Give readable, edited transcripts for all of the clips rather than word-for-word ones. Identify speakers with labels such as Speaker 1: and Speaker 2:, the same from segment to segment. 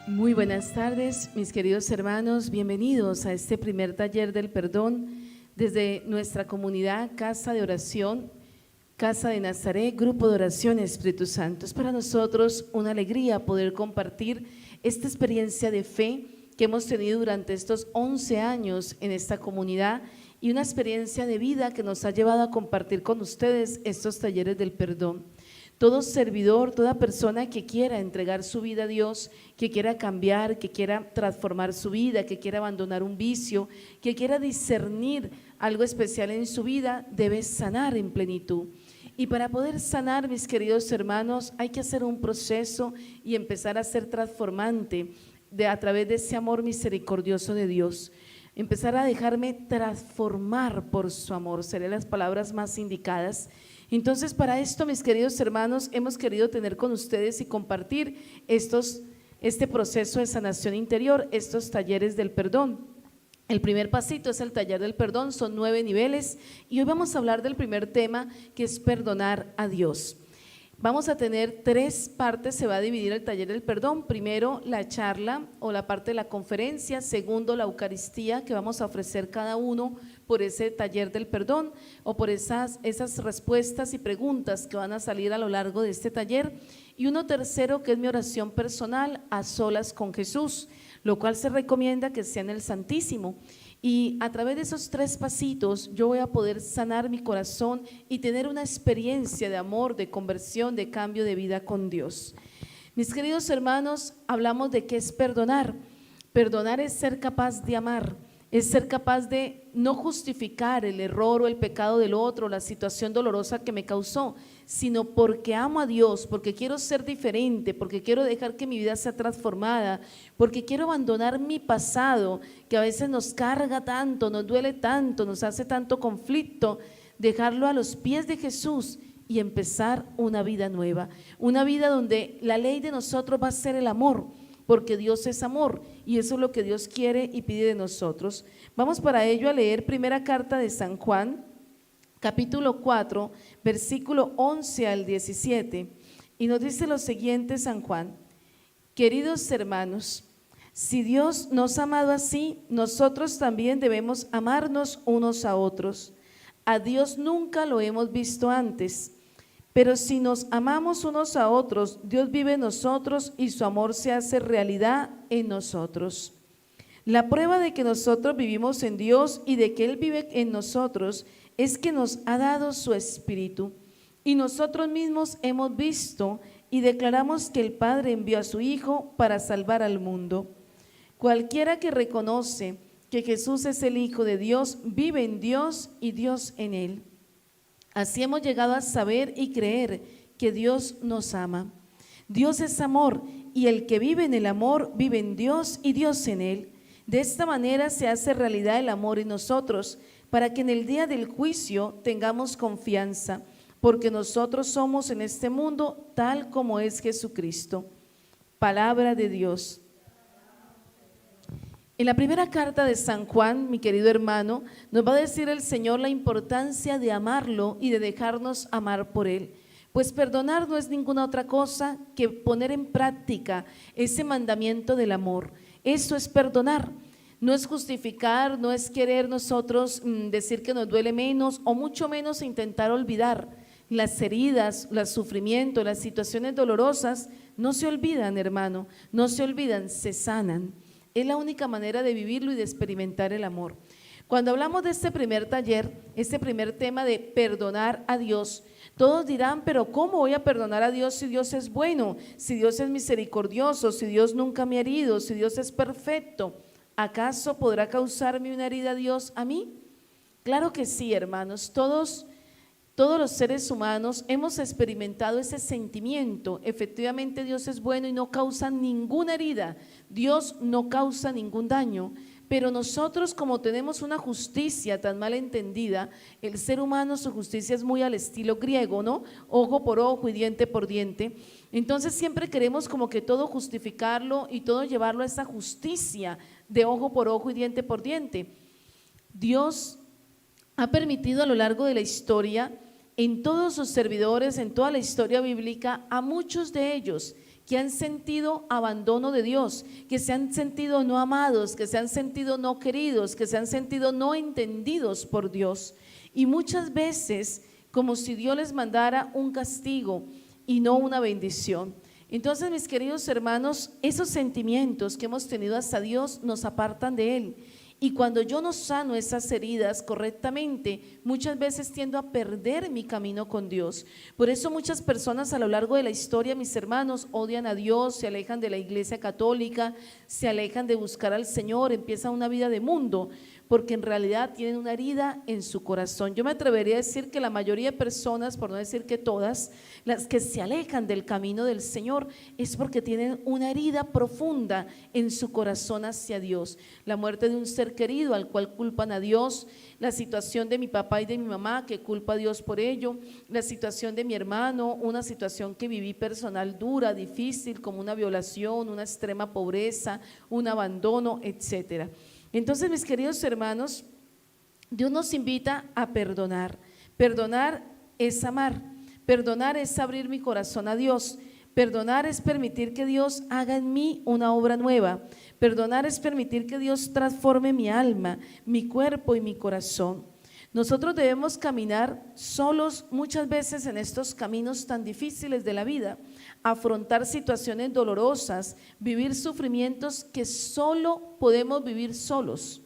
Speaker 1: Muy buenas tardes, mis queridos hermanos, bienvenidos a este primer taller del perdón desde nuestra comunidad Casa de Oración, Casa de Nazaret, Grupo de Oración Espíritu Santo. Es para nosotros una alegría poder compartir esta experiencia de fe que hemos tenido durante estos 11 años en esta comunidad y una experiencia de vida que nos ha llevado a compartir con ustedes estos talleres del perdón. Todo servidor, toda persona que quiera entregar su vida a Dios, que quiera cambiar, que quiera transformar su vida, que quiera abandonar un vicio, que quiera discernir algo especial en su vida, debe sanar en plenitud. Y para poder sanar, mis queridos hermanos, hay que hacer un proceso y empezar a ser transformante a través de ese amor misericordioso de Dios. Empezar a dejarme transformar por su amor, serían las palabras más indicadas. Entonces, para esto, mis queridos hermanos, hemos querido tener con ustedes y compartir este proceso de sanación interior, estos talleres del perdón. El primer pasito es el taller del perdón, son 9 niveles y hoy vamos a hablar del primer tema, que es perdonar a Dios. Vamos a tener 3 partes, se va a dividir el taller del perdón. Primero, la charla o la parte de la conferencia. Segundo, la Eucaristía que vamos a ofrecer cada uno por ese taller del perdón o por esas respuestas y preguntas que van a salir a lo largo de este taller. Y uno tercero, que es mi oración personal a solas con Jesús, lo cual se recomienda que sea en el Santísimo. Y a través de esos 3 pasitos yo voy a poder sanar mi corazón y tener una experiencia de amor, de conversión, de cambio de vida con Dios. Mis queridos hermanos, hablamos de qué es perdonar. Perdonar es ser capaz de amar, es ser capaz de no justificar el error o el pecado del otro, la situación dolorosa que me causó, sino porque amo a Dios, porque quiero ser diferente, porque quiero dejar que mi vida sea transformada, porque quiero abandonar mi pasado, que a veces nos carga tanto, nos duele tanto, nos hace tanto conflicto, dejarlo a los pies de Jesús y empezar una vida nueva, una vida donde la ley de nosotros va a ser el amor, porque Dios es amor y eso es lo que Dios quiere y pide de nosotros. Vamos para ello a leer primera carta de San Juan, capítulo 4, versículo 11 al 17, y nos dice lo siguiente San Juan: queridos hermanos, si Dios nos ha amado así, nosotros también debemos amarnos unos a otros. A Dios nunca lo hemos visto antes, pero si nos amamos unos a otros, Dios vive en nosotros y su amor se hace realidad en nosotros. La prueba de que nosotros vivimos en Dios y de que Él vive en nosotros es que nos ha dado su Espíritu, y nosotros mismos hemos visto y declaramos que el Padre envió a su Hijo para salvar al mundo. Cualquiera que reconoce que Jesús es el Hijo de Dios, vive en Dios y Dios en él. Así hemos llegado a saber y creer que Dios nos ama. Dios es amor y el que vive en el amor vive en Dios y Dios en él. De esta manera se hace realidad el amor en nosotros, para que en el día del juicio tengamos confianza, porque nosotros somos en este mundo tal como es Jesucristo. Palabra de Dios. En la primera carta de San Juan, mi querido hermano, nos va a decir el Señor la importancia de amarlo y de dejarnos amar por Él. Pues perdonar no es ninguna otra cosa que poner en práctica ese mandamiento del amor. Eso es perdonar. No es justificar, no es querer nosotros decir que nos duele menos o mucho menos intentar olvidar. Las heridas, los sufrimientos, las situaciones dolorosas no se olvidan, hermano, no se olvidan, se sanan. Es la única manera de vivirlo y de experimentar el amor. Cuando hablamos de este primer taller, este primer tema de perdonar a Dios, todos dirán, pero ¿cómo voy a perdonar a Dios si Dios es bueno, si Dios es misericordioso, si Dios nunca me ha herido, si Dios es perfecto? ¿Acaso podrá causarme una herida a Dios a mí? Claro que sí, hermanos, todos los seres humanos hemos experimentado ese sentimiento. Efectivamente Dios es bueno y no causa ninguna herida, Dios no causa ningún daño, pero nosotros, como tenemos una justicia tan mal entendida, el ser humano, su justicia es muy al estilo griego, ¿no? Ojo por ojo y diente por diente. Entonces siempre queremos como que todo justificarlo y todo llevarlo a esa justicia de ojo por ojo y diente por diente. Dios ha permitido a lo largo de la historia, en todos sus servidores, en toda la historia bíblica, a muchos de ellos que han sentido abandono de Dios, que se han sentido no amados, que se han sentido no queridos, que se han sentido no entendidos por Dios. Y muchas veces como si Dios les mandara un castigo y no una bendición. Entonces, mis queridos hermanos, esos sentimientos que hemos tenido hacia Dios nos apartan de Él. Y cuando yo no sano esas heridas correctamente, muchas veces tiendo a perder mi camino con Dios. Por eso muchas personas a lo largo de la historia, mis hermanos, odian a Dios, se alejan de la iglesia católica, se alejan de buscar al Señor, empiezan una vida de mundo, porque en realidad tienen una herida en su corazón. Yo me atrevería a decir que la mayoría de personas, por no decir que todas, las que se alejan del camino del Señor es porque tienen una herida profunda en su corazón hacia Dios. La muerte de un ser querido al cual culpan a Dios, la situación de mi papá y de mi mamá que culpa a Dios por ello, la situación de mi hermano, una situación que viví personal dura, difícil, como una violación, una extrema pobreza, un abandono, etcétera. Entonces, mis queridos hermanos, Dios nos invita a perdonar. Perdonar es amar, perdonar es abrir mi corazón a Dios, perdonar es permitir que Dios haga en mí una obra nueva, perdonar es permitir que Dios transforme mi alma, mi cuerpo y mi corazón. Nosotros debemos caminar solos muchas veces en estos caminos tan difíciles de la vida, afrontar situaciones dolorosas, vivir sufrimientos que solo podemos vivir solos.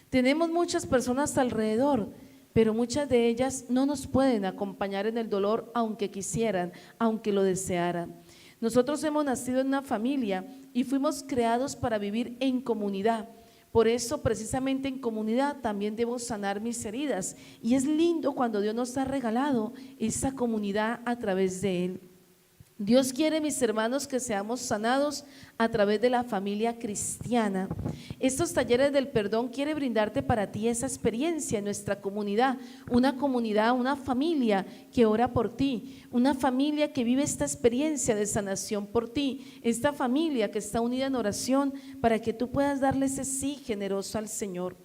Speaker 1: Tenemos muchas personas alrededor, pero muchas de ellas no nos pueden acompañar en el dolor aunque quisieran, aunque lo desearan. Nosotros hemos nacido en una familia y fuimos creados para vivir en comunidad. Por eso, precisamente en comunidad también debo sanar mis heridas. Y es lindo cuando Dios nos ha regalado esa comunidad a través de Él. Dios quiere, mis hermanos, que seamos sanados a través de la familia cristiana. Estos talleres del perdón quiere brindarte para ti esa experiencia en nuestra comunidad, una familia que ora por ti, una familia que vive esta experiencia de sanación por ti, esta familia que está unida en oración para que tú puedas darle ese sí generoso al Señor.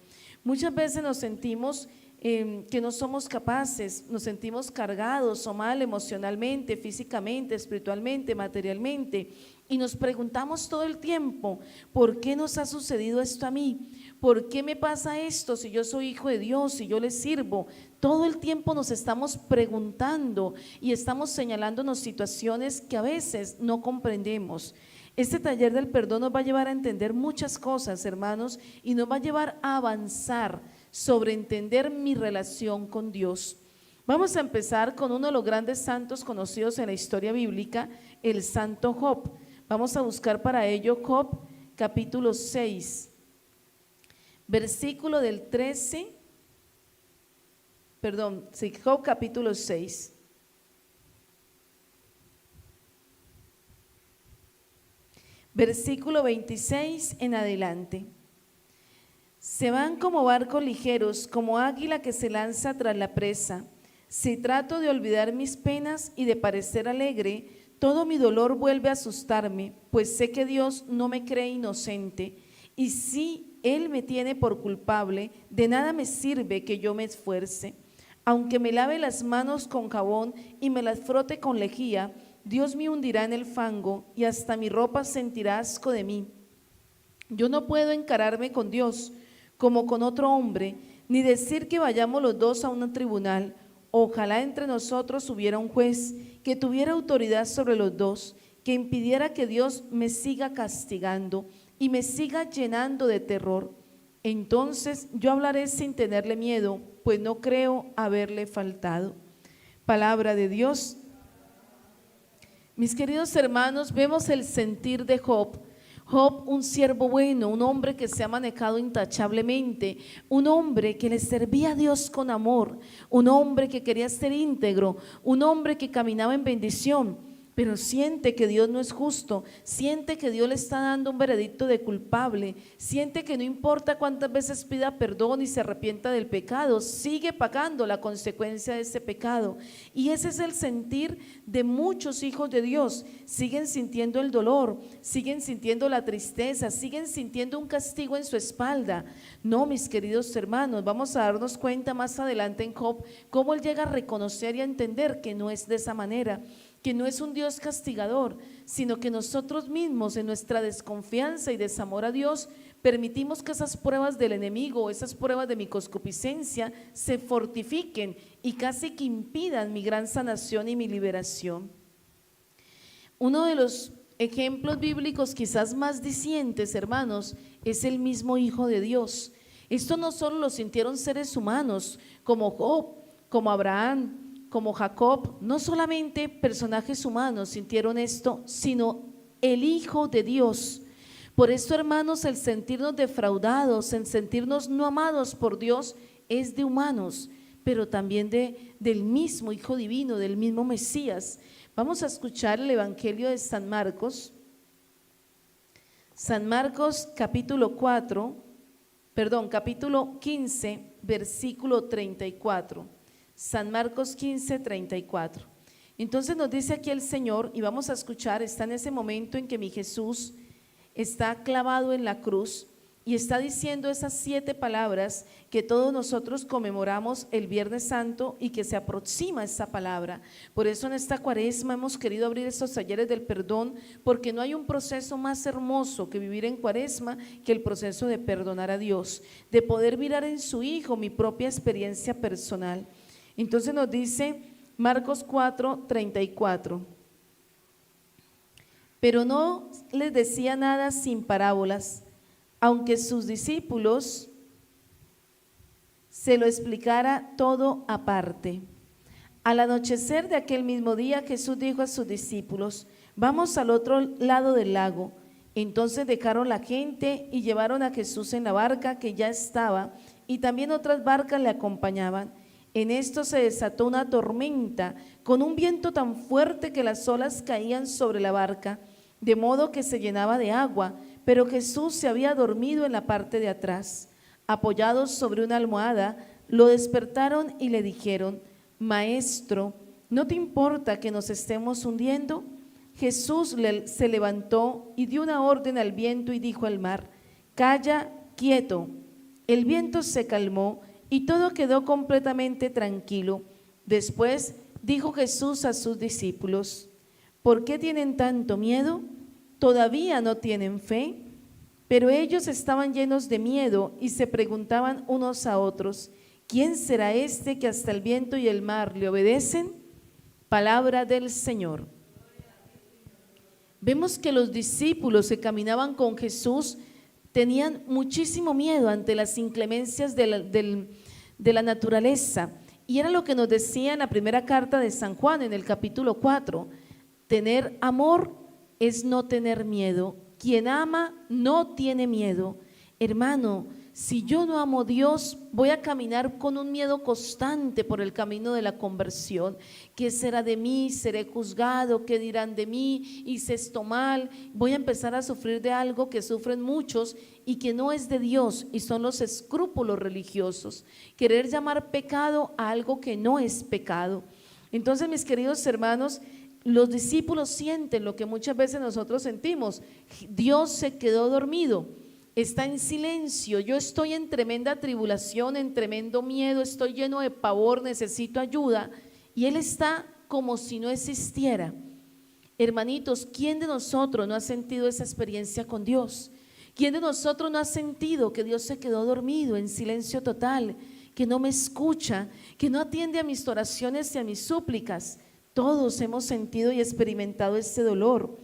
Speaker 1: Muchas veces nos sentimos que no somos capaces, nos sentimos cargados o mal emocionalmente, físicamente, espiritualmente, materialmente, y nos preguntamos todo el tiempo, ¿por qué nos ha sucedido esto a mí? ¿Por qué me pasa esto si yo soy hijo de Dios, si yo le sirvo? Todo el tiempo nos estamos preguntando y estamos señalándonos situaciones que a veces no comprendemos. Este taller del perdón nos va a llevar a entender muchas cosas, hermanos, y nos va a llevar a avanzar sobre entender mi relación con Dios. Vamos a empezar con uno de los grandes santos conocidos en la historia bíblica, el santo Job. Vamos a buscar para ello Job capítulo 6, versículo del 13, Job capítulo 6. Versículo 26 en adelante. Se van como barcos ligeros, como águila que se lanza tras la presa. Si trato de olvidar mis penas y de parecer alegre, todo mi dolor vuelve a asustarme, pues sé que Dios no me cree inocente. Y si Él me tiene por culpable, de nada me sirve que yo me esfuerce. Aunque me lave las manos con jabón y me las frote con lejía, Dios me hundirá en el fango y hasta mi ropa sentirá asco de mí. Yo no puedo encararme con Dios como con otro hombre, ni decir que vayamos los dos a un tribunal. Ojalá entre nosotros hubiera un juez que tuviera autoridad sobre los dos, que impidiera que Dios me siga castigando y me siga llenando de terror. Entonces yo hablaré sin tenerle miedo, pues no creo haberle faltado. Palabra de Dios. Mis queridos hermanos, vemos el sentir de Job. Job, un siervo bueno, un hombre que se ha manejado intachablemente, un hombre que le servía a Dios con amor, un hombre que quería ser íntegro, un hombre que caminaba en bendición, pero siente que Dios no es justo, siente que Dios le está dando un veredicto de culpable, siente que no importa cuántas veces pida perdón y se arrepienta del pecado, sigue pagando la consecuencia de ese pecado. Y ese es el sentir de muchos hijos de Dios, siguen sintiendo el dolor, siguen sintiendo la tristeza, siguen sintiendo un castigo en su espalda. No, mis queridos hermanos, vamos a darnos cuenta más adelante en Job cómo él llega a reconocer y a entender que no es de esa manera, que no es un Dios castigador, sino que nosotros mismos en nuestra desconfianza y desamor a Dios permitimos que esas pruebas del enemigo, esas pruebas de mi concupiscencia se fortifiquen y casi que impidan mi gran sanación y mi liberación. Uno de los ejemplos bíblicos quizás más dicientes, hermanos, es el mismo Hijo de Dios. Esto no solo lo sintieron seres humanos como Job, como Abraham, como Jacob, no solamente personajes humanos sintieron esto, sino el Hijo de Dios. Por esto, hermanos, el sentirnos defraudados, el sentirnos no amados por Dios es de humanos, pero también del mismo Hijo Divino, del mismo Mesías. Vamos a escuchar el Evangelio de San Marcos capítulo 15, versículo 34. San Marcos 15, 34. Entonces nos dice aquí el Señor, y vamos a escuchar, está en ese momento en que mi Jesús está clavado en la cruz y está diciendo esas 7 palabras que todos nosotros conmemoramos el Viernes Santo y que se aproxima esa palabra. Por eso en esta Cuaresma hemos querido abrir estos talleres del perdón, porque no hay un proceso más hermoso que vivir en Cuaresma que el proceso de perdonar a Dios, de poder mirar en su Hijo mi propia experiencia personal. Entonces nos dice Marcos 4, 34. Pero no les decía nada sin parábolas, aunque sus discípulos se lo explicara todo aparte. Al anochecer de aquel mismo día, Jesús dijo a sus discípulos: vamos al otro lado del lago. Entonces dejaron la gente y llevaron a Jesús en la barca que ya estaba, y también otras barcas le acompañaban. En esto se desató una tormenta con un viento tan fuerte que las olas caían sobre la barca, de modo que se llenaba de agua, pero Jesús se había dormido en la parte de atrás. Apoyados sobre una almohada, lo despertaron y le dijeron: Maestro, ¿no te importa que nos estemos hundiendo? Jesús se levantó y dio una orden al viento y dijo al mar: Calla, quieto. El viento se calmó y todo quedó completamente tranquilo. Después dijo Jesús a sus discípulos: ¿por qué tienen tanto miedo? ¿Todavía no tienen fe? Pero ellos estaban llenos de miedo y se preguntaban unos a otros: ¿quién será este que hasta el viento y el mar le obedecen? Palabra del Señor. Vemos que los discípulos que caminaban con Jesús tenían muchísimo miedo ante las inclemencias de la naturaleza, y era lo que nos decía en la primera carta de San Juan en el capítulo 4: tener amor es no tener miedo. Quien ama no tiene miedo. Hermano, si yo no amo a Dios, voy a caminar con un miedo constante por el camino de la conversión. ¿Qué será de mí? ¿Seré juzgado? ¿Qué dirán de mí? ¿Hice esto mal? Voy a empezar a sufrir de algo que sufren muchos y que no es de Dios, y son los escrúpulos religiosos. Querer llamar pecado a algo que no es pecado. Entonces, mis queridos hermanos, los discípulos sienten lo que muchas veces nosotros sentimos: Dios se quedó dormido, está en silencio, yo estoy en tremenda tribulación, en tremendo miedo, estoy lleno de pavor, necesito ayuda, y Él está como si no existiera. Hermanitos, ¿quién de nosotros no ha sentido esa experiencia con Dios? ¿Quién de nosotros no ha sentido que Dios se quedó dormido, en silencio total, que no me escucha, que no atiende a mis oraciones y a mis súplicas? Todos hemos sentido y experimentado este dolor.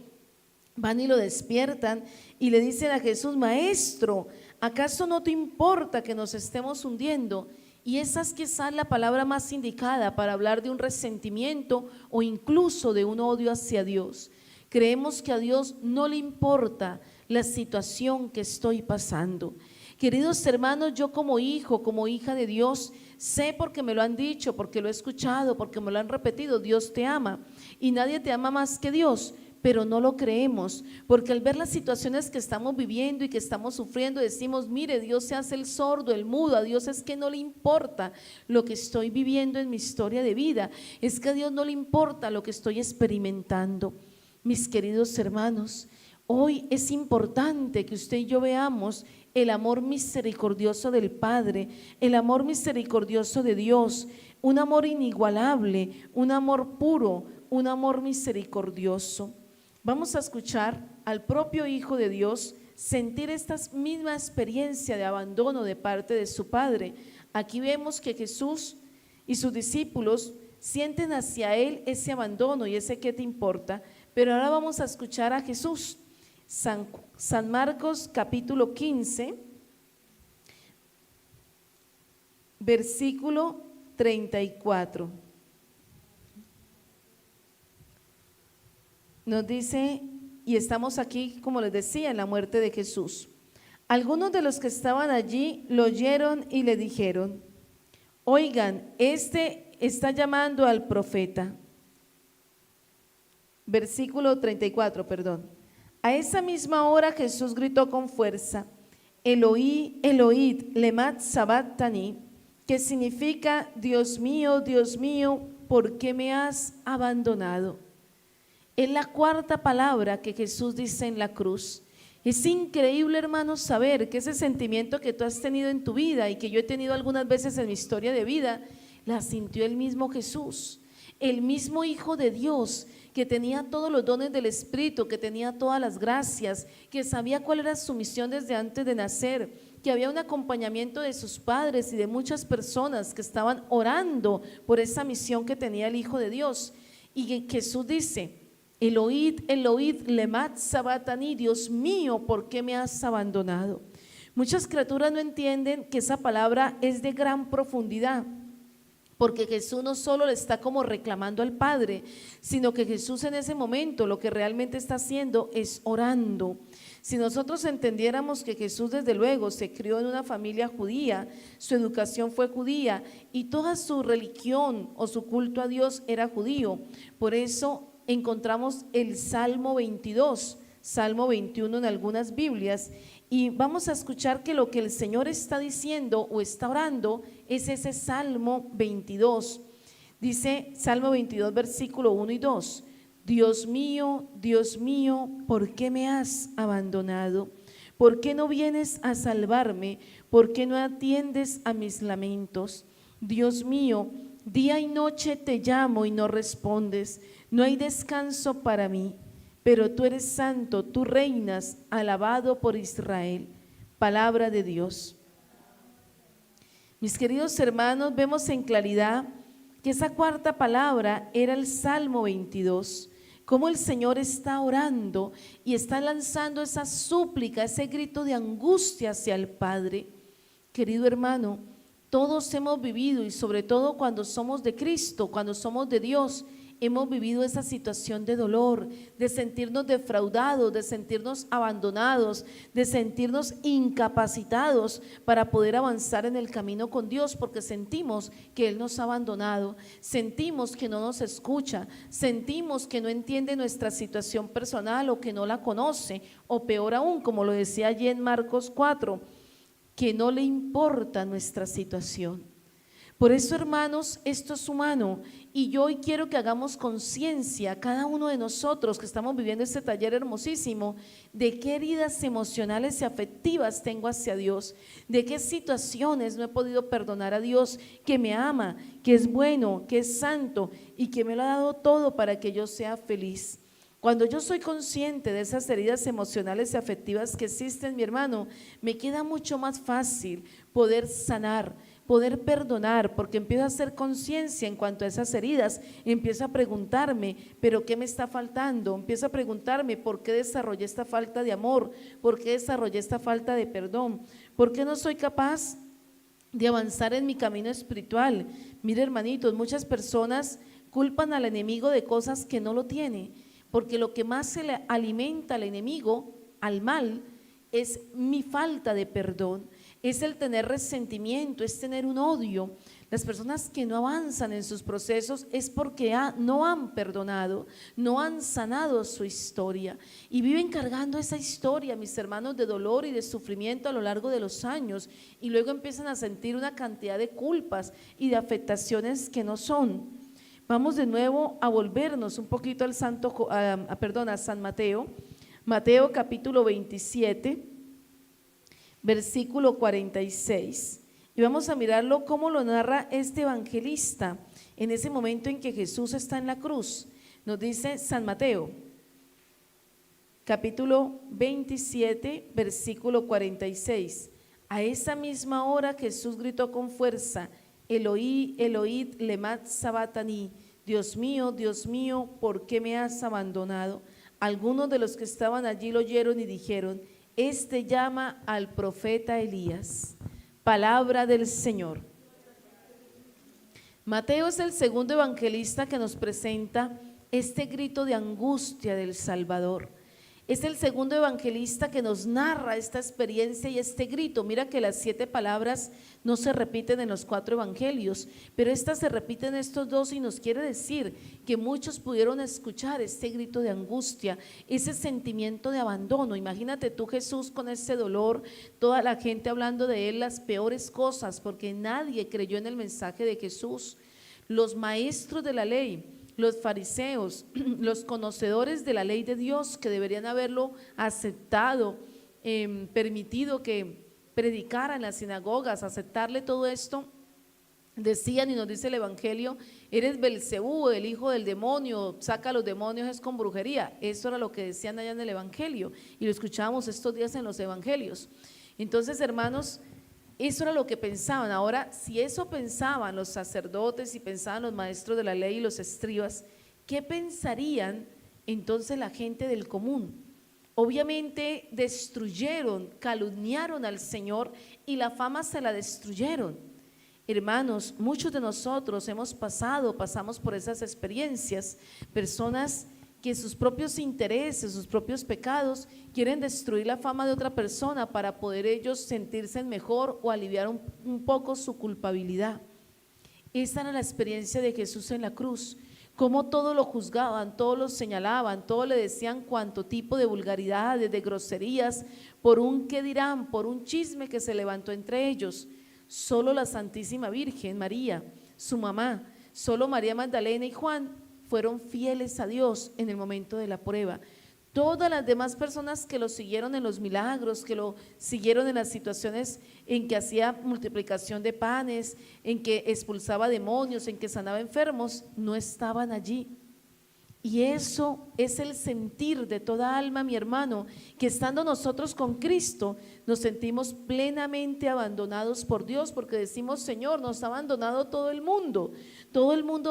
Speaker 1: Van y lo despiertan y le dicen a Jesús: Maestro, ¿acaso no te importa que nos estemos hundiendo? Y esa es quizás la palabra más indicada para hablar de un resentimiento o incluso de un odio hacia Dios. Creemos que a Dios no le importa la situación que estoy pasando. Queridos hermanos, yo como hijo, como hija de Dios, sé, porque me lo han dicho, porque lo he escuchado, porque me lo han repetido: Dios te ama y nadie te ama más que Dios. Pero no lo creemos, porque al ver las situaciones que estamos viviendo y que estamos sufriendo, decimos: mire, Dios se hace el sordo, el mudo. A Dios es que no le importa lo que estoy viviendo en mi historia de vida, es que a Dios no le importa lo que estoy experimentando. Mis queridos hermanos, hoy es importante que usted y yo veamos el amor misericordioso del Padre, el amor misericordioso de Dios, un amor inigualable, un amor puro, un amor misericordioso. Vamos a escuchar al propio Hijo de Dios sentir esta misma experiencia de abandono de parte de su Padre. Aquí vemos que Jesús y sus discípulos sienten hacia Él ese abandono y ese ¿qué te importa? Pero ahora vamos a escuchar a Jesús. San Marcos capítulo 15, versículo 34. Nos dice, y estamos aquí, como les decía, en la muerte de Jesús. Algunos de los que estaban allí lo oyeron y le dijeron: oigan, este está llamando al profeta. Versículo 34, perdón. A esa misma hora Jesús gritó con fuerza: Eloí, Eloí, lema sabactani, que significa: Dios mío, ¿por qué me has abandonado? Es la cuarta palabra que Jesús dice en la cruz. Es increíble, hermanos, saber que ese sentimiento que tú has tenido en tu vida y que yo he tenido algunas veces en mi historia de vida, la sintió el mismo Jesús, el mismo Hijo de Dios, que tenía todos los dones del Espíritu, que tenía todas las gracias, que sabía cuál era su misión desde antes de nacer, que había un acompañamiento de sus padres y de muchas personas que estaban orando por esa misión que tenía el Hijo de Dios. Y que Jesús dice: Eloí, Eloí, lema sabactani, Dios mío, ¿por qué me has abandonado? Muchas criaturas no entienden que esa palabra es de gran profundidad, porque Jesús no solo le está como reclamando al Padre, sino que Jesús en ese momento lo que realmente está haciendo es orando. Si nosotros entendiéramos que Jesús desde luego se crió en una familia judía, su educación fue judía y toda su religión o su culto a Dios era judío, por eso encontramos el Salmo 22, Salmo 21 en algunas Biblias, y vamos a escuchar que lo que el Señor está diciendo o está orando es ese Salmo 22. Dice Salmo 22, versículo 1 y 2: Dios mío, ¿por qué me has abandonado? ¿Por qué no vienes a salvarme? ¿Por qué no atiendes a mis lamentos? Dios mío, día y noche te llamo y no respondes. No hay descanso para mí, pero tú eres santo, tú reinas, alabado por Israel. Palabra de Dios. Mis queridos hermanos, vemos en claridad que esa cuarta palabra era el Salmo 22, cómo el Señor está orando y está lanzando esa súplica, ese grito de angustia hacia el Padre. Querido hermano, todos hemos vivido, y sobre todo cuando somos de Cristo, cuando somos de Dios, hemos vivido esa situación de dolor, de sentirnos defraudados, de sentirnos abandonados, de sentirnos incapacitados para poder avanzar en el camino con Dios, porque sentimos que Él nos ha abandonado, sentimos que no nos escucha, sentimos que no entiende nuestra situación personal o que no la conoce, o peor aún, como lo decía allí en Marcos 4, que no le importa nuestra situación. Por eso, hermanos, esto es humano, y yo hoy quiero que hagamos conciencia, cada uno de nosotros que estamos viviendo este taller hermosísimo, de qué heridas emocionales y afectivas tengo hacia Dios, de qué situaciones no he podido perdonar a Dios, que me ama, que es bueno, que es santo y que me lo ha dado todo para que yo sea feliz. Cuando yo soy consciente de esas heridas emocionales y afectivas que existen, mi hermano, me queda mucho más fácil poder sanar, poder perdonar, porque empiezo a hacer conciencia en cuanto a esas heridas, empiezo a preguntarme, ¿pero qué me está faltando? Empiezo a preguntarme, ¿por qué desarrollé esta falta de amor? ¿Por qué desarrollé esta falta de perdón? ¿Por qué no soy capaz de avanzar en mi camino espiritual? Mire, hermanitos, muchas personas culpan al enemigo de cosas que no lo tiene, porque lo que más se le alimenta al enemigo, al mal, es mi falta de perdón, es el tener resentimiento, es tener un odio. Las personas que no avanzan en sus procesos es porque no han perdonado, no han sanado su historia y viven cargando esa historia, mis hermanos, de dolor y de sufrimiento a lo largo de los años, y luego empiezan a sentir una cantidad de culpas y de afectaciones que no son. Vamos de nuevo a volvernos un poquito al a San Mateo, Mateo capítulo 27, versículo 46, y vamos a mirarlo cómo lo narra este evangelista en ese momento en que Jesús está en la cruz. Nos dice San Mateo, capítulo 27, versículo 46. A esa misma hora Jesús gritó con fuerza: Eloí, Eloí, lema sabactani. Dios mío, ¿por qué me has abandonado? Algunos de los que estaban allí lo oyeron y dijeron: este llama al profeta Elías. Palabra del Señor. Mateo es el segundo evangelista que nos presenta este grito de angustia del Salvador. Es el segundo evangelista que nos narra esta experiencia y este grito. Mira que las 7 palabras no se repiten en los 4 evangelios, pero estas se repiten en estos 2 y nos quiere decir que muchos pudieron escuchar este grito de angustia, ese sentimiento de abandono. Imagínate tú, Jesús, con ese dolor, toda la gente hablando de él las peores cosas, porque nadie creyó en el mensaje de Jesús. Los maestros de la ley, los fariseos, los conocedores de la ley de Dios, que deberían haberlo aceptado, permitido que predicara en las sinagogas, aceptarle todo esto, decían, y nos dice el evangelio: eres Belcebú, el hijo del demonio, saca a los demonios es con brujería. Eso era lo que decían allá en el evangelio, y lo escuchábamos estos días en los evangelios. Entonces, hermanos, eso era lo que pensaban. Ahora, si eso pensaban los sacerdotes y pensaban los maestros de la ley y los escribas, ¿qué pensarían entonces la gente del común? Obviamente destruyeron, calumniaron al Señor y la fama se la destruyeron. Hermanos, muchos de nosotros pasamos por esas experiencias, personas que sus propios intereses, sus propios pecados quieren destruir la fama de otra persona para poder ellos sentirse mejor o aliviar un poco su culpabilidad. Esta era la experiencia de Jesús en la cruz, cómo todo lo juzgaban, todo lo señalaban, todo le decían cuanto tipo de vulgaridades, de groserías, por un qué dirán, por un chisme que se levantó entre ellos. Solo la Santísima Virgen María, su mamá, solo María Magdalena y Juan fueron fieles a Dios en el momento de la prueba. Todas las demás personas que lo siguieron en los milagros, que lo siguieron en las situaciones en que hacía multiplicación de panes, en que expulsaba demonios, en que sanaba enfermos, no estaban allí. Y eso es el sentir de toda alma, mi hermano, que estando nosotros con Cristo nos sentimos plenamente abandonados por Dios, porque decimos: Señor, nos ha abandonado todo el mundo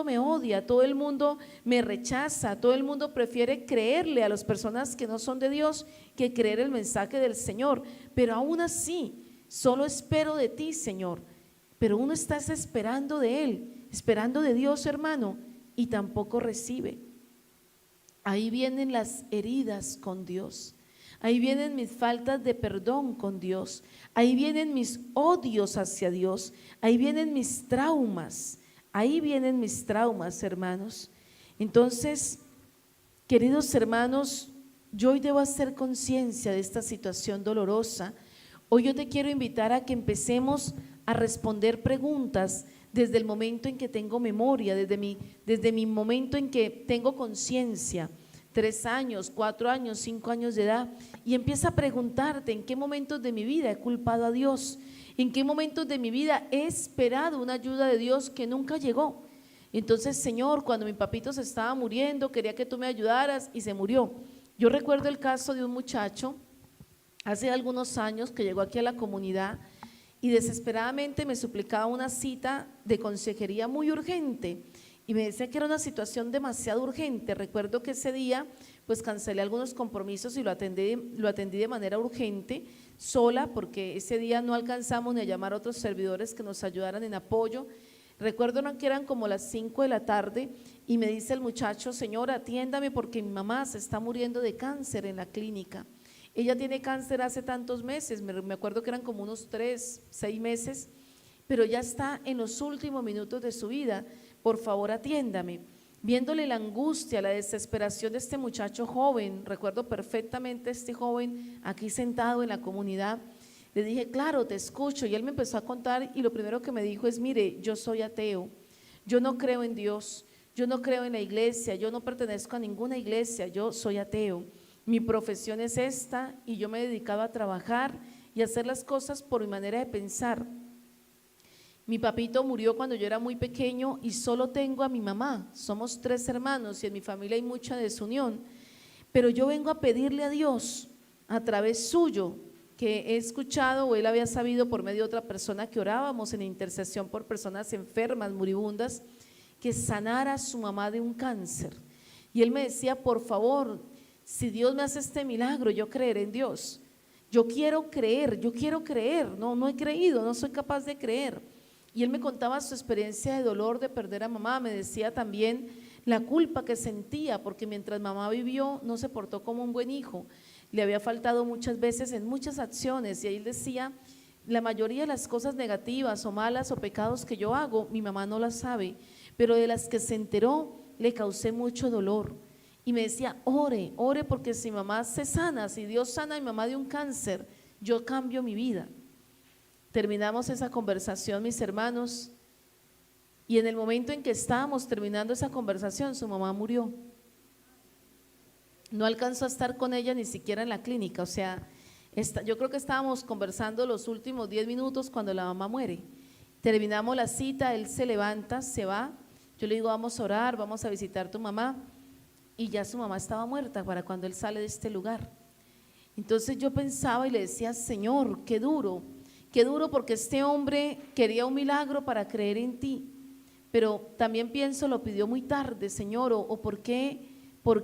Speaker 1: me odia, todo el mundo me rechaza, todo el mundo prefiere creerle a las personas que no son de Dios que creer el mensaje del Señor, pero aún así, solo espero de ti, Señor. Pero uno está esperando de Él, esperando de Dios, hermano, y tampoco recibe. Ahí vienen las heridas con Dios, ahí vienen mis faltas de perdón con Dios, ahí vienen mis odios hacia Dios, ahí vienen mis traumas, hermanos. Entonces, queridos hermanos, yo hoy debo hacer conciencia de esta situación dolorosa. Hoy yo te quiero invitar a que empecemos a responder preguntas desde el momento en que tengo memoria, desde mi momento en que tengo conciencia, 3 años, 4 años, 5 años de edad, y empieza a preguntarte: ¿en qué momentos de mi vida he culpado a Dios? ¿En qué momentos de mi vida he esperado una ayuda de Dios que nunca llegó? Entonces, Señor, cuando mi papito se estaba muriendo, quería que tú me ayudaras y se murió. Yo recuerdo el caso de un muchacho hace algunos años que llegó aquí a la comunidad y desesperadamente me suplicaba una cita de consejería muy urgente y me decía que era una situación demasiado urgente. Recuerdo que ese día pues cancelé algunos compromisos y lo atendí de manera urgente, sola, porque ese día no alcanzamos ni a llamar a otros servidores que nos ayudaran en apoyo. Recuerdo que eran como las 5 de la tarde y me dice el muchacho: señora, atiéndame porque mi mamá se está muriendo de cáncer en la clínica. Ella tiene cáncer hace tantos meses, me acuerdo que eran como unos 3, 6 meses, pero ya está en los últimos minutos de su vida, por favor atiéndame. Viéndole la angustia, la desesperación de este muchacho joven, recuerdo perfectamente a este joven aquí sentado en la comunidad, le dije: claro, te escucho. Y él me empezó a contar y lo primero que me dijo es: mire, yo soy ateo, yo no creo en Dios, yo no creo en la iglesia, yo no pertenezco a ninguna iglesia, yo soy ateo. Mi profesión es esta y yo me he dedicado a trabajar y a hacer las cosas por mi manera de pensar. Mi papito murió cuando yo era muy pequeño y solo tengo a mi mamá. Somos 3 hermanos y en mi familia hay mucha desunión. Pero yo vengo a pedirle a Dios a través suyo, que he escuchado o él había sabido por medio de otra persona que orábamos en intercesión por personas enfermas, moribundas, que sanara a su mamá de un cáncer. Y él me decía, por favor, si Dios me hace este milagro, yo creeré en Dios. Yo quiero creer, no he creído, no soy capaz de creer. Y él me contaba su experiencia de dolor de perder a mamá, me decía también la culpa que sentía, porque mientras mamá vivió no se portó como un buen hijo, le había faltado muchas veces en muchas acciones, y él decía, la mayoría de las cosas negativas o malas o pecados que yo hago, mi mamá no las sabe, pero de las que se enteró, le causé mucho dolor. Y me decía, ore, porque si mamá se sana, si Dios sana a mi mamá de un cáncer, yo cambio mi vida. Terminamos esa conversación, mis hermanos, y en el momento en que estábamos terminando esa conversación, su mamá murió. No alcanzó a estar con ella ni siquiera en la clínica, o sea, yo creo que estábamos conversando los últimos 10 minutos cuando la mamá muere. Terminamos la cita, él se levanta, se va, yo le digo, vamos a orar, vamos a visitar a tu mamá, y ya su mamá estaba muerta para cuando él sale de este lugar. Entonces yo pensaba y le decía, Señor, qué duro porque este hombre quería un milagro para creer en ti, pero también pienso, lo pidió muy tarde, Señor, o ¿por qué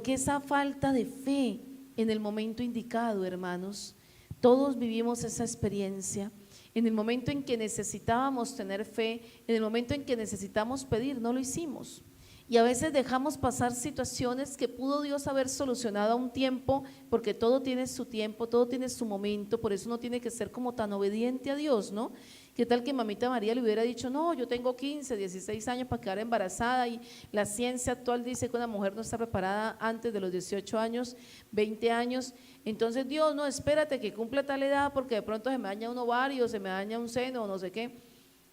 Speaker 1: esa falta de fe en el momento indicado, hermanos? Todos vivimos esa experiencia, en el momento en que necesitábamos tener fe, en el momento en que necesitamos pedir, no lo hicimos. Y a veces dejamos pasar situaciones que pudo Dios haber solucionado a un tiempo, porque todo tiene su tiempo, todo tiene su momento, por eso uno tiene que ser como tan obediente a Dios, ¿no? ¿Qué tal que mamita María le hubiera dicho, no, yo tengo 15, 16 años para quedar embarazada, y la ciencia actual dice que una mujer no está preparada antes de los 18 años, 20 años, entonces Dios, no, espérate que cumpla tal edad porque de pronto se me daña un ovario, se me daña un seno o no sé qué.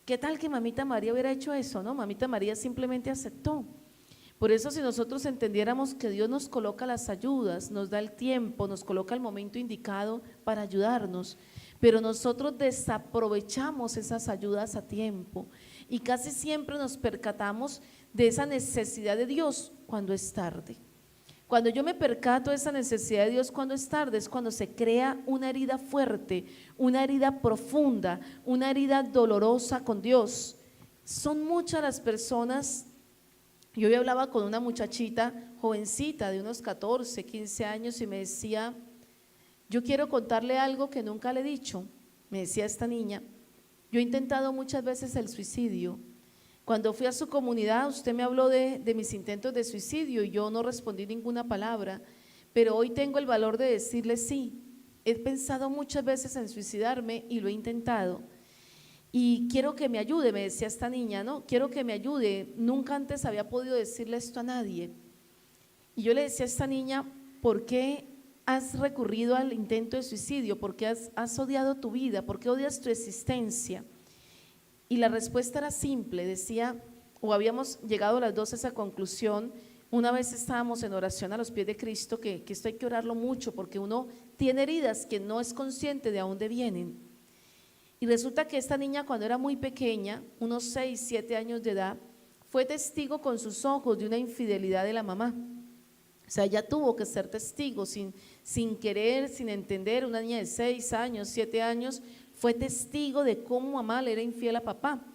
Speaker 1: ¿Qué tal que mamita María hubiera hecho eso, no? Mamita María simplemente aceptó. Por eso, si nosotros entendiéramos que Dios nos coloca las ayudas, nos da el tiempo, nos coloca el momento indicado para ayudarnos, pero nosotros desaprovechamos esas ayudas a tiempo y casi siempre nos percatamos de esa necesidad de Dios cuando es tarde. Cuando yo me percato de esa necesidad de Dios cuando es tarde, es cuando se crea una herida fuerte, una herida profunda, una herida dolorosa con Dios. Son muchas las personas. Yo hoy hablaba con una muchachita jovencita de unos 14, 15 años y me decía, yo quiero contarle algo que nunca le he dicho. Me decía esta niña, yo he intentado muchas veces el suicidio. Cuando fui a su comunidad, usted me habló de mis intentos de suicidio y yo no respondí ninguna palabra, pero hoy tengo el valor de decirle sí. He pensado muchas veces en suicidarme y lo he intentado. Y quiero que me ayude, me decía esta niña, ¿no? Quiero que me ayude, nunca antes había podido decirle esto a nadie. Y yo le decía a esta niña, ¿por qué has recurrido al intento de suicidio? ¿Por qué has odiado tu vida? ¿Por qué odias tu existencia? Y la respuesta era simple, decía, o habíamos llegado las dos a esa conclusión. Una vez estábamos en oración a los pies de Cristo, que esto hay que orarlo mucho porque uno tiene heridas que no es consciente de a dónde vienen. Y resulta que esta niña, cuando era muy pequeña, unos 6, 7 años de edad, fue testigo con sus ojos de una infidelidad de la mamá. O sea, ella tuvo que ser testigo sin querer, sin entender. Una niña de 6 años, 7 años, fue testigo de cómo mamá le era infiel a papá.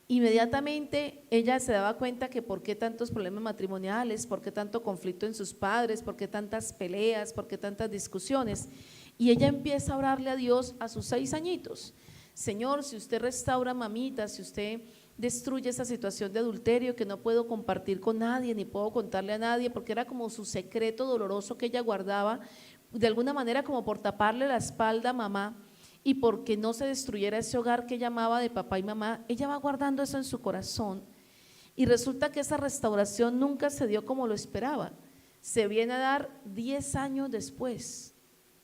Speaker 1: Inmediatamente ella se daba cuenta que por qué tantos problemas matrimoniales, por qué tanto conflicto en sus padres, por qué tantas peleas, por qué tantas discusiones. Y ella empieza a orarle a Dios a sus 6 añitos. Señor, si usted restaura mamita, si usted destruye esa situación de adulterio que no puedo compartir con nadie, ni puedo contarle a nadie, porque era como su secreto doloroso que ella guardaba, de alguna manera como por taparle la espalda a mamá y porque no se destruyera ese hogar que ella amaba de papá y mamá, ella va guardando eso en su corazón. Y resulta que esa restauración nunca se dio como lo esperaba, se viene a dar 10 años después.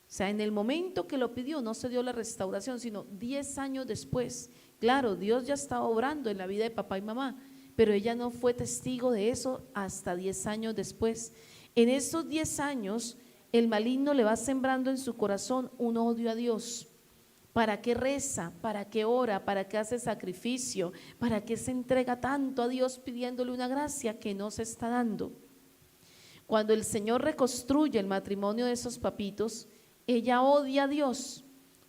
Speaker 1: O sea, en el momento que lo pidió no se dio la restauración, sino 10 años después. Claro, Dios ya estaba obrando en la vida de papá y mamá, pero ella no fue testigo de eso hasta 10 años después. En esos 10 años, el maligno le va sembrando en su corazón un odio a Dios, ¿Para qué reza? ¿Para qué ora? ¿Para qué hace sacrificio? ¿Para qué se entrega tanto a Dios pidiéndole una gracia que no se está dando? Cuando el Señor reconstruye el matrimonio de esos papitos, ella odia a Dios,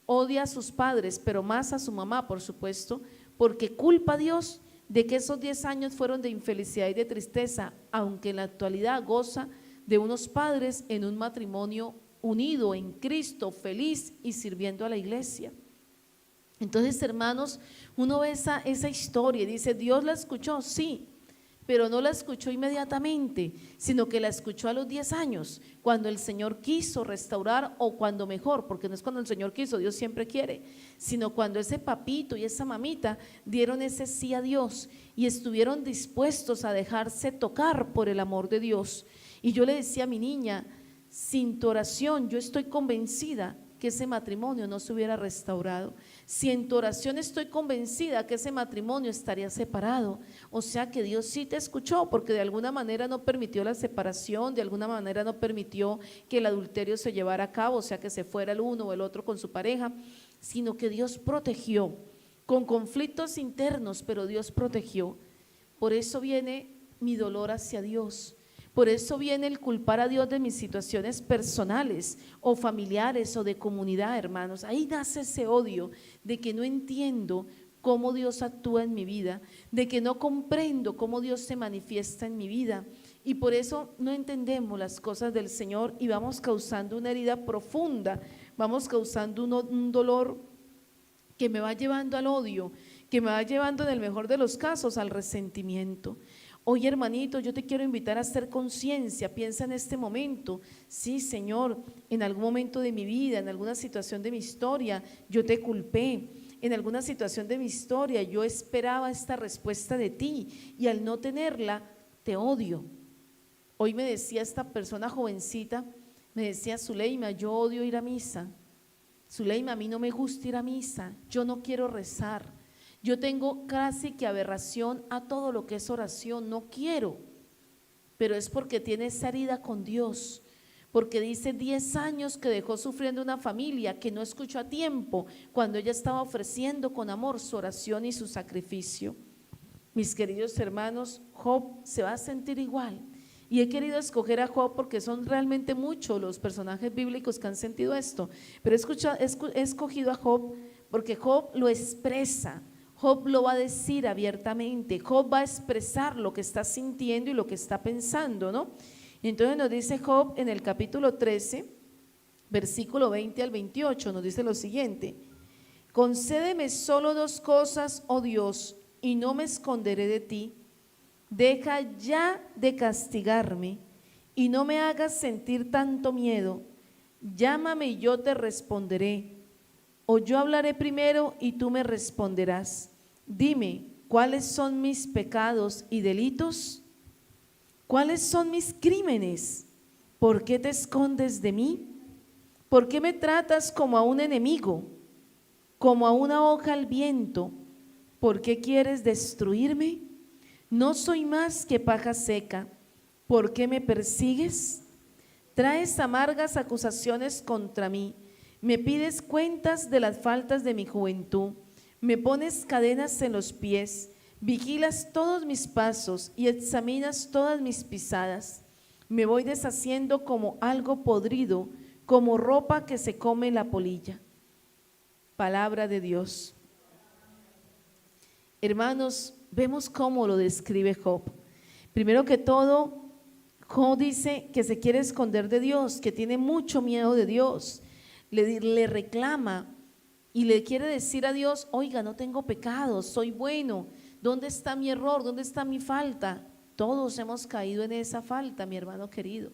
Speaker 1: odia a sus padres, pero más a su mamá, por supuesto, porque culpa a Dios de que esos 10 años fueron de infelicidad y de tristeza, aunque en la actualidad goza de unos padres en un matrimonio unido en Cristo, feliz y sirviendo a la iglesia. Entonces, hermanos, uno ve esa historia y dice, ¿Dios la escuchó? Sí, pero no la escuchó inmediatamente, sino que la escuchó a los 10 años, cuando el Señor quiso restaurar, o cuando mejor, porque no es cuando el Señor quiso, Dios siempre quiere, sino cuando ese papito y esa mamita dieron ese sí a Dios y estuvieron dispuestos a dejarse tocar por el amor de Dios. Y yo le decía a mi niña, sin tu oración yo estoy convencida que ese matrimonio no se hubiera restaurado. Si en tu oración estoy convencida que ese matrimonio estaría separado. O sea que Dios sí te escuchó, porque de alguna manera no permitió la separación, de alguna manera no permitió que el adulterio se llevara a cabo, o sea que se fuera el uno o el otro con su pareja, sino que Dios protegió, con conflictos internos, pero Dios protegió. Por eso viene mi dolor hacia Dios. Por eso viene el culpar a Dios de mis situaciones personales o familiares o de comunidad, hermanos. Ahí nace ese odio de que no entiendo cómo Dios actúa en mi vida, de que no comprendo cómo Dios se manifiesta en mi vida. Y por eso no entendemos las cosas del Señor y vamos causando una herida profunda, vamos causando un dolor que me va llevando al odio, que me va llevando en el mejor de los casos al resentimiento. Oye, hermanito, yo te quiero invitar a hacer conciencia, piensa en este momento, sí, Señor, en algún momento de mi vida, en alguna situación de mi historia, yo te culpé, en alguna situación de mi historia yo esperaba esta respuesta de ti y al no tenerla, te odio. Hoy me decía esta persona jovencita, me decía, Zuleima, yo odio ir a misa, Zuleima, a mí no me gusta ir a misa, yo no quiero rezar. Yo tengo casi que aberración a todo lo que es oración, no quiero, pero es porque tiene esa herida con Dios, porque dice 10 años que dejó sufriendo una familia que no escuchó a tiempo cuando ella estaba ofreciendo con amor su oración y su sacrificio. Mis queridos hermanos, Job se va a sentir igual. Y he querido escoger a Job porque son realmente muchos los personajes bíblicos que han sentido esto, pero he escogido a Job porque Job lo expresa. Job lo va a decir abiertamente, Job va a expresar lo que está sintiendo y lo que está pensando, ¿no? Y entonces nos dice Job en el capítulo 13, versículo 20 al 28, nos dice lo siguiente: concédeme solo 2 cosas, oh Dios, y no me esconderé de ti. Deja ya de castigarme y no me hagas sentir tanto miedo. Llámame y yo te responderé, o yo hablaré primero y tú me responderás. Dime, ¿cuáles son mis pecados y delitos? ¿Cuáles son mis crímenes? ¿Por qué te escondes de mí? ¿Por qué me tratas como a un enemigo, como a una hoja al viento? ¿Por qué quieres destruirme? No soy más que paja seca. ¿Por qué me persigues? Traes amargas acusaciones contra mí. Me pides cuentas de las faltas de mi juventud. Me pones cadenas en los pies, vigilas todos mis pasos y examinas todas mis pisadas. Me voy deshaciendo como algo podrido, como ropa que se come la polilla. Palabra de Dios. Hermanos, vemos cómo lo describe Job. Primero que todo, Job dice que se quiere esconder de Dios, que tiene mucho miedo de Dios. Le reclama y le quiere decir a Dios, oiga, no tengo pecado, soy bueno, ¿dónde está mi error? ¿Dónde está mi falta? Todos hemos caído en esa falta, mi hermano querido.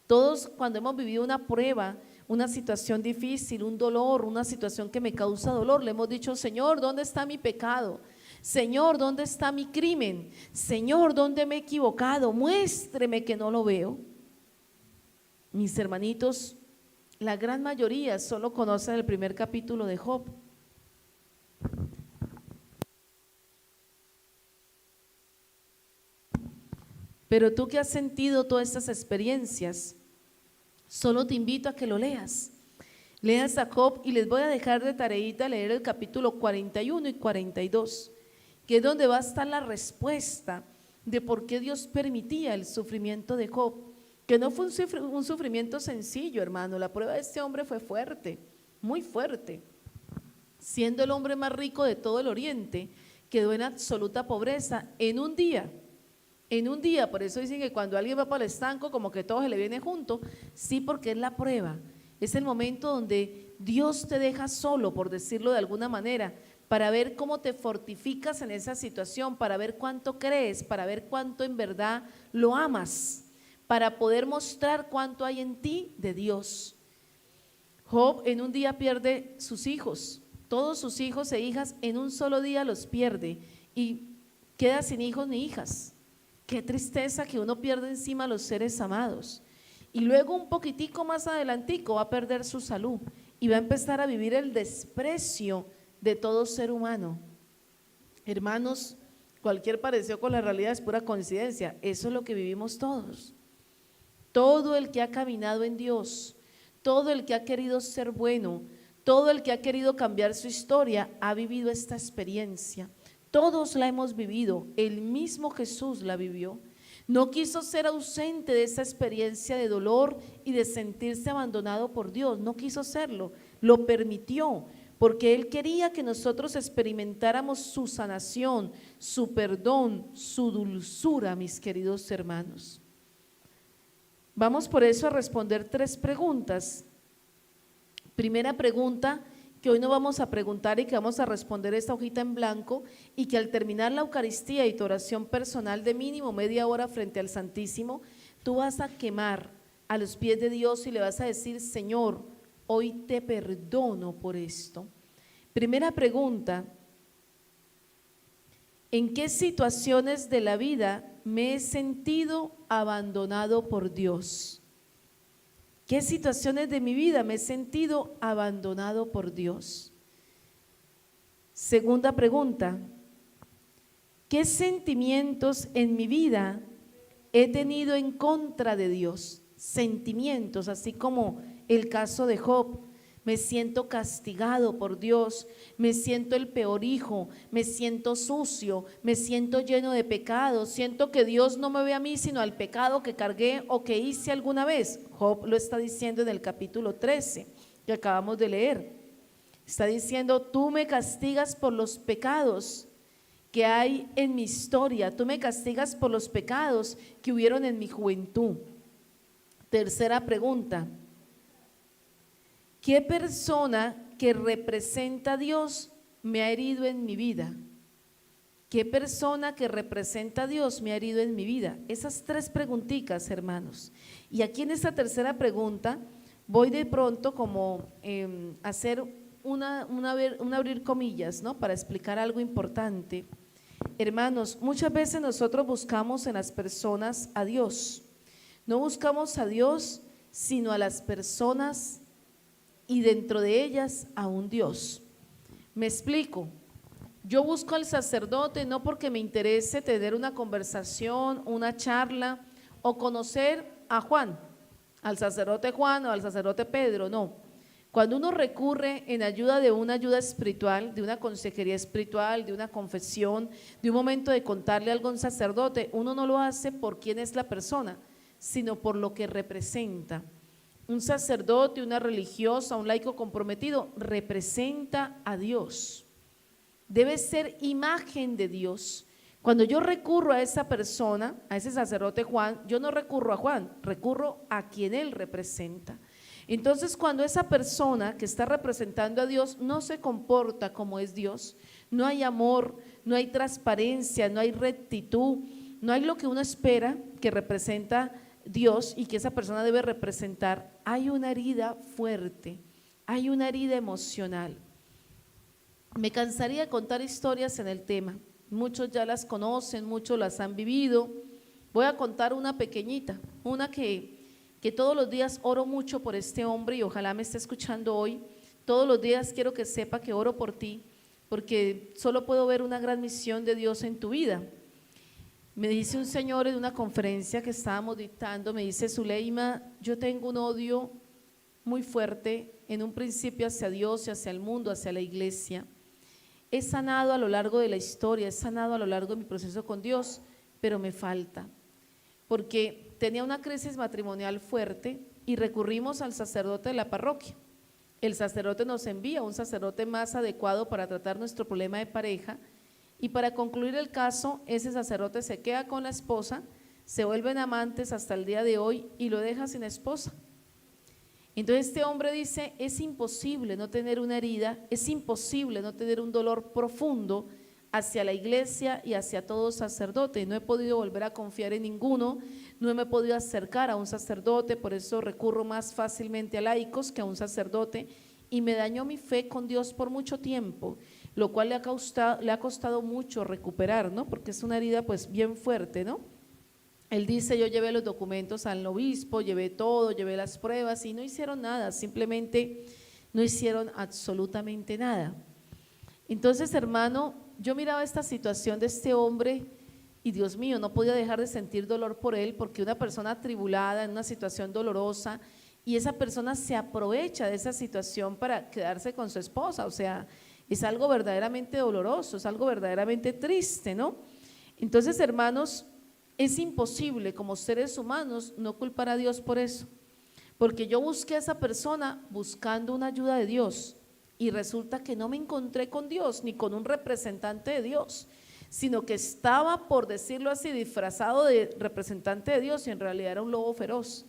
Speaker 1: Todos cuando hemos vivido una prueba, una situación difícil, un dolor, una situación que me causa dolor, le hemos dicho, Señor, ¿dónde está mi pecado? Señor, ¿dónde está mi crimen? Señor, ¿dónde me he equivocado? Muéstreme que no lo veo. Mis hermanitos, la gran mayoría solo conocen el primer capítulo de Job. Pero tú que has sentido todas estas experiencias, solo te invito a que lo leas. Leas a Job y les voy a dejar de tareita leer el capítulo 41 y 42, que es donde va a estar la respuesta de por qué Dios permitía el sufrimiento de Job, que no fue un sufrimiento sencillo, hermano. La prueba de este hombre fue fuerte, muy fuerte. Siendo el hombre más rico de todo el oriente, quedó en absoluta pobreza en un día. Por eso dicen que cuando alguien va para el estanco, como que todo se le viene junto. Sí, porque es la prueba, es el momento donde Dios te deja solo, por decirlo de alguna manera, para ver cómo te fortificas en esa situación, para ver cuánto crees, para ver cuánto en verdad lo amas, para poder mostrar cuánto hay en ti de Dios. Job en un día pierde sus hijos, todos sus hijos e hijas en un solo día los pierde y queda sin hijos ni hijas. Qué tristeza que uno pierde encima a los seres amados. Y luego un poquitico más adelantico va a perder su salud y va a empezar a vivir el desprecio de todo ser humano. Hermanos, cualquier parecido con la realidad es pura coincidencia. Eso es lo que vivimos todos. Todo el que ha caminado en Dios, todo el que ha querido ser bueno, todo el que ha querido cambiar su historia ha vivido esta experiencia. Todos la hemos vivido, el mismo Jesús la vivió. No quiso ser ausente de esa experiencia de dolor y de sentirse abandonado por Dios, no quiso serlo, lo permitió, porque Él quería que nosotros experimentáramos su sanación, su perdón, su dulzura, mis queridos hermanos. Vamos por eso a responder 3 preguntas. Primera pregunta que hoy no vamos a preguntar y que vamos a responder esta hojita en blanco, y que al terminar la Eucaristía y tu oración personal de mínimo media hora frente al Santísimo, tú vas a quemar a los pies de Dios y le vas a decir: Señor, hoy te perdono por esto. Primera pregunta: ¿en qué situaciones de la vida me he sentido abandonado por Dios? ¿Qué situaciones de mi vida me he sentido abandonado por Dios? Segunda pregunta: ¿qué sentimientos en mi vida he tenido en contra de Dios? Sentimientos, así como el caso de Job. Me siento castigado por Dios, me siento el peor hijo, me siento sucio, me siento lleno de pecado, siento que Dios no me ve a mí sino al pecado que cargué o que hice alguna vez. Job lo está diciendo en el capítulo 13 que acabamos de leer. Está diciendo: tú me castigas por los pecados que hay en mi historia, tú me castigas por los pecados que hubieron en mi juventud. Tercera pregunta: ¿qué persona que representa a Dios me ha herido en mi vida? ¿Qué persona que representa a Dios me ha herido en mi vida? Esas 3 preguntitas, hermanos. Y aquí en esta tercera pregunta voy de pronto como hacer un abrir comillas, ¿no? Para explicar algo importante. Hermanos, muchas veces nosotros buscamos en las personas a Dios. No buscamos a Dios, sino a las personas, y dentro de ellas a un Dios. Me explico. Yo busco al sacerdote no porque me interese tener una conversación, una charla o conocer a Juan, al sacerdote Juan o al sacerdote Pedro, no. Cuando uno recurre en ayuda de una ayuda espiritual, de una consejería espiritual, de una confesión, de un momento de contarle algo a un sacerdote, uno no lo hace por quién es la persona, sino por lo que representa. Un sacerdote, una religiosa, un laico comprometido representa a Dios. Debe ser imagen de Dios. Cuando yo recurro a esa persona, a ese sacerdote Juan, yo no recurro a Juan, recurro a quien él representa. Entonces, cuando esa persona que está representando a Dios no se comporta como es Dios, no hay amor, no hay transparencia, no hay rectitud, no hay lo que uno espera que representa Dios y que esa persona debe representar, hay una herida fuerte, hay una herida emocional. Me cansaría de contar historias en el tema, muchos ya las conocen, muchos las han vivido. Voy a contar una pequeñita, una que todos los días oro mucho por este hombre y ojalá me esté escuchando hoy. Todos los días quiero que sepa que oro por ti, porque solo puedo ver una gran misión de Dios en tu vida. Me dice un señor en una conferencia que estábamos dictando, me dice: Zuleima, yo tengo un odio muy fuerte en un principio hacia Dios y hacia el mundo, hacia la iglesia. He sanado a lo largo de la historia, he sanado a lo largo de mi proceso con Dios, pero me falta, porque tenía una crisis matrimonial fuerte y recurrimos al sacerdote de la parroquia. El sacerdote nos envía un sacerdote más adecuado para tratar nuestro problema de pareja, y para concluir el caso, ese sacerdote se queda con la esposa, se vuelven amantes hasta el día de hoy y lo deja sin esposa. Entonces este hombre dice, es imposible no tener una herida, es imposible no tener un dolor profundo hacia la iglesia y hacia todo sacerdote. No he podido volver a confiar en ninguno, no me he podido acercar a un sacerdote, por eso recurro más fácilmente a laicos que a un sacerdote, y me dañó mi fe con Dios por mucho tiempo, lo cual le ha costado mucho recuperar, ¿no? Porque es una herida pues bien fuerte, ¿no? Él dice, yo llevé los documentos al obispo, llevé todo, llevé las pruebas y no hicieron nada, simplemente no hicieron absolutamente nada. Entonces, hermano, yo miraba esta situación de este hombre y Dios mío, no podía dejar de sentir dolor por él, porque una persona atribulada en una situación dolorosa, y esa persona se aprovecha de esa situación para quedarse con su esposa, o sea, es algo verdaderamente doloroso, es algo verdaderamente triste, ¿no? Entonces, hermanos, es imposible como seres humanos no culpar a Dios por eso, porque yo busqué a esa persona buscando una ayuda de Dios y resulta que no me encontré con Dios ni con un representante de Dios, sino que estaba, por decirlo así, disfrazado de representante de Dios y en realidad era un lobo feroz.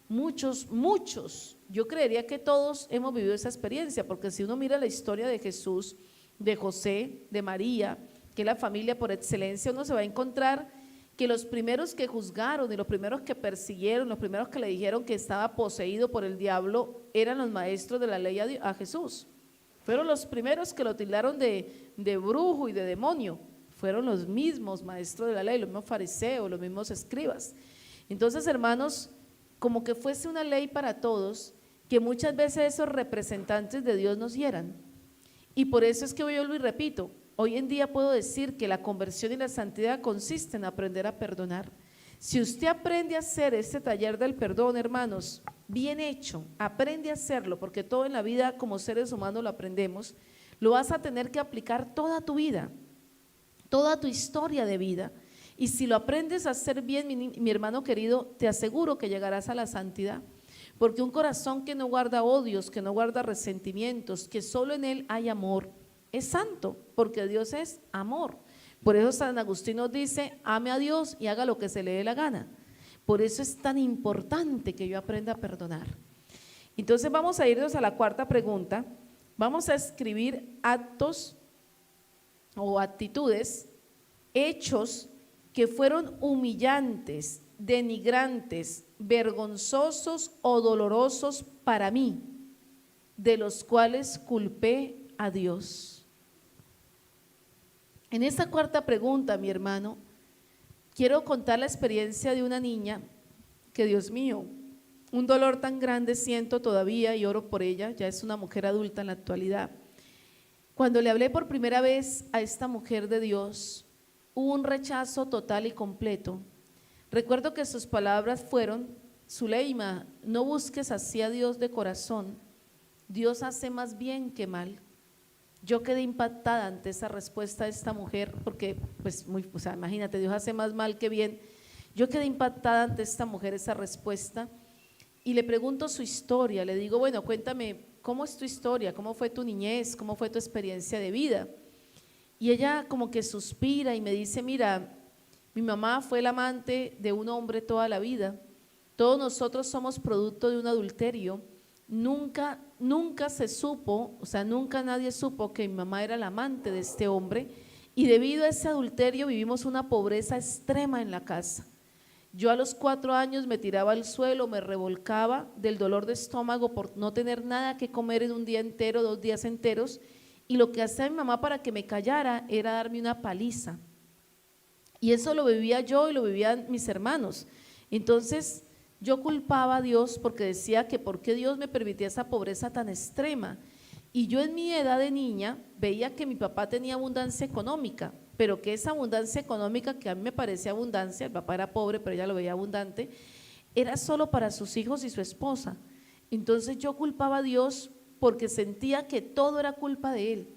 Speaker 1: Muchos, yo creería que todos hemos vivido esa experiencia, porque si uno mira la historia de Jesús, de José, de María, que es la familia por excelencia, uno se va a encontrar que los primeros que juzgaron y los primeros que persiguieron, los primeros que le dijeron que estaba poseído por el diablo, eran los maestros de la ley a Jesús. Fueron los primeros que lo tildaron de brujo y de demonio, fueron los mismos maestros de la ley, los mismos fariseos, los mismos escribas. Entonces, hermanos, como que fuese una ley para todos, que muchas veces esos representantes de Dios nos hieran. Y por eso es que yo lo repito, hoy en día puedo decir que la conversión y la santidad consiste en aprender a perdonar. Si usted aprende a hacer este taller del perdón, hermanos, bien hecho, aprende a hacerlo, porque todo en la vida como seres humanos lo aprendemos, lo vas a tener que aplicar toda tu vida, toda tu historia de vida. Y si lo aprendes a hacer bien, mi hermano querido, te aseguro que llegarás a la santidad. Porque un corazón que no guarda odios, que no guarda resentimientos, que solo en él hay amor, es santo, porque Dios es amor. Por eso San Agustín nos dice, ame a Dios y haga lo que se le dé la gana. Por eso es tan importante que yo aprenda a perdonar. Entonces vamos a irnos a la cuarta pregunta. Vamos a escribir actos o actitudes, hechos que fueron humillantes, denigrantes, vergonzosos o dolorosos para mí, de los cuales culpé a Dios. En esta cuarta pregunta, mi hermano, quiero contar la experiencia de una niña que, Dios mío, un dolor tan grande siento todavía y oro por ella, ya es una mujer adulta en la actualidad. Cuando le hablé por primera vez a esta mujer de Dios, hubo un rechazo total y completo. Recuerdo que sus palabras fueron, Zuleima, no busques así a Dios de corazón, Dios hace más bien que mal. Yo quedé impactada ante esa respuesta de esta mujer, porque pues imagínate, Dios hace más mal que bien. Yo quedé impactada ante esta mujer, esa respuesta, y le pregunto su historia, le digo, bueno, cuéntame, ¿cómo es tu historia? ¿Cómo fue tu niñez? ¿Cómo fue tu experiencia de vida? Y ella como que suspira y me dice, mira, mi mamá fue el amante de un hombre toda la vida, todos nosotros somos producto de un adulterio, nunca se supo, o sea, nunca nadie supo que mi mamá era la amante de este hombre, y debido a ese adulterio vivimos una pobreza extrema en la casa. Yo a los 4 años me tiraba al suelo, me revolcaba del dolor de estómago por no tener nada que comer en un día entero, 2 días enteros, y lo que hacía mi mamá para que me callara era darme una paliza. Y eso lo vivía yo y lo vivían mis hermanos. Entonces yo culpaba a Dios porque decía que por qué Dios me permitía esa pobreza tan extrema. Y yo en mi edad de niña veía que mi papá tenía abundancia económica, pero que esa abundancia económica, que a mí me parecía abundancia, el papá era pobre pero ella lo veía abundante, era solo para sus hijos y su esposa. Entonces yo culpaba a Dios porque sentía que todo era culpa de él,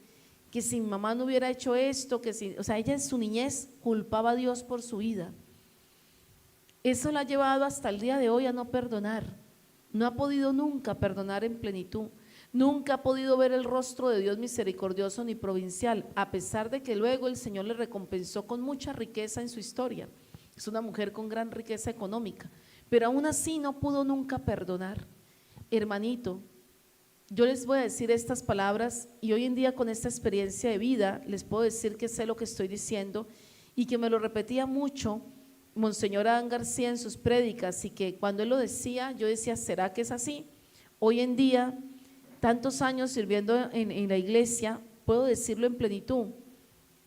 Speaker 1: que si mi mamá no hubiera hecho esto, o sea, ella en su niñez culpaba a Dios por su vida. Eso la ha llevado hasta el día de hoy a no perdonar, no ha podido nunca perdonar en plenitud, nunca ha podido ver el rostro de Dios misericordioso ni provincial, a pesar de que luego el Señor le recompensó con mucha riqueza en su historia. Es una mujer con gran riqueza económica, pero aún así no pudo nunca perdonar. Hermanito, yo les voy a decir estas palabras y hoy en día con esta experiencia de vida les puedo decir que sé lo que estoy diciendo y que me lo repetía mucho Monseñor Adán García en sus prédicas, y que cuando él lo decía yo decía, ¿será que es así? Hoy en día, tantos años sirviendo en la iglesia, puedo decirlo en plenitud: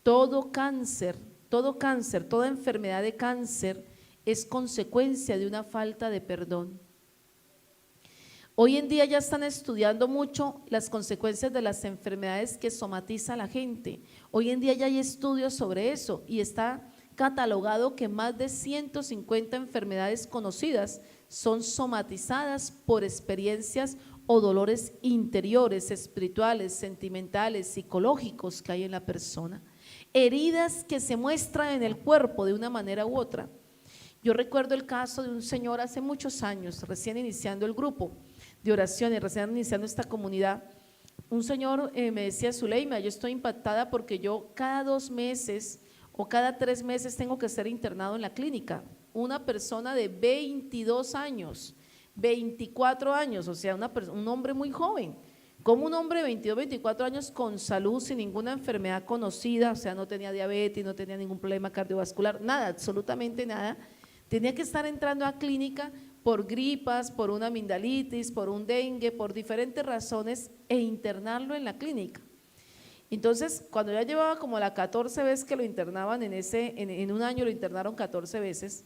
Speaker 1: todo cáncer, toda enfermedad de cáncer es consecuencia de una falta de perdón. Hoy en día ya están estudiando mucho las consecuencias de las enfermedades que somatiza la gente. Hoy en día ya hay estudios sobre eso y está catalogado que más de 150 enfermedades conocidas son somatizadas por experiencias o dolores interiores, espirituales, sentimentales, psicológicos que hay en la persona. Heridas que se muestran en el cuerpo de una manera u otra. Yo recuerdo el caso de un señor hace muchos años, recién iniciando el grupo de oraciones, recién iniciando esta comunidad. Un señor me decía, Zuleima, yo estoy impactada porque yo cada 2 meses o cada 3 meses tengo que ser internado en la clínica. Una persona de 22 años, 24 años, o sea, un hombre muy joven. Como un hombre de 22, 24 años con salud, sin ninguna enfermedad conocida, o sea, no tenía diabetes, no tenía ningún problema cardiovascular, nada, absolutamente nada. Tenía que estar entrando a clínica por gripas, por una amigdalitis, por un dengue, por diferentes razones, e internarlo en la clínica. Entonces, cuando ya llevaba como la 14 vez que lo internaban en un año lo internaron 14 veces,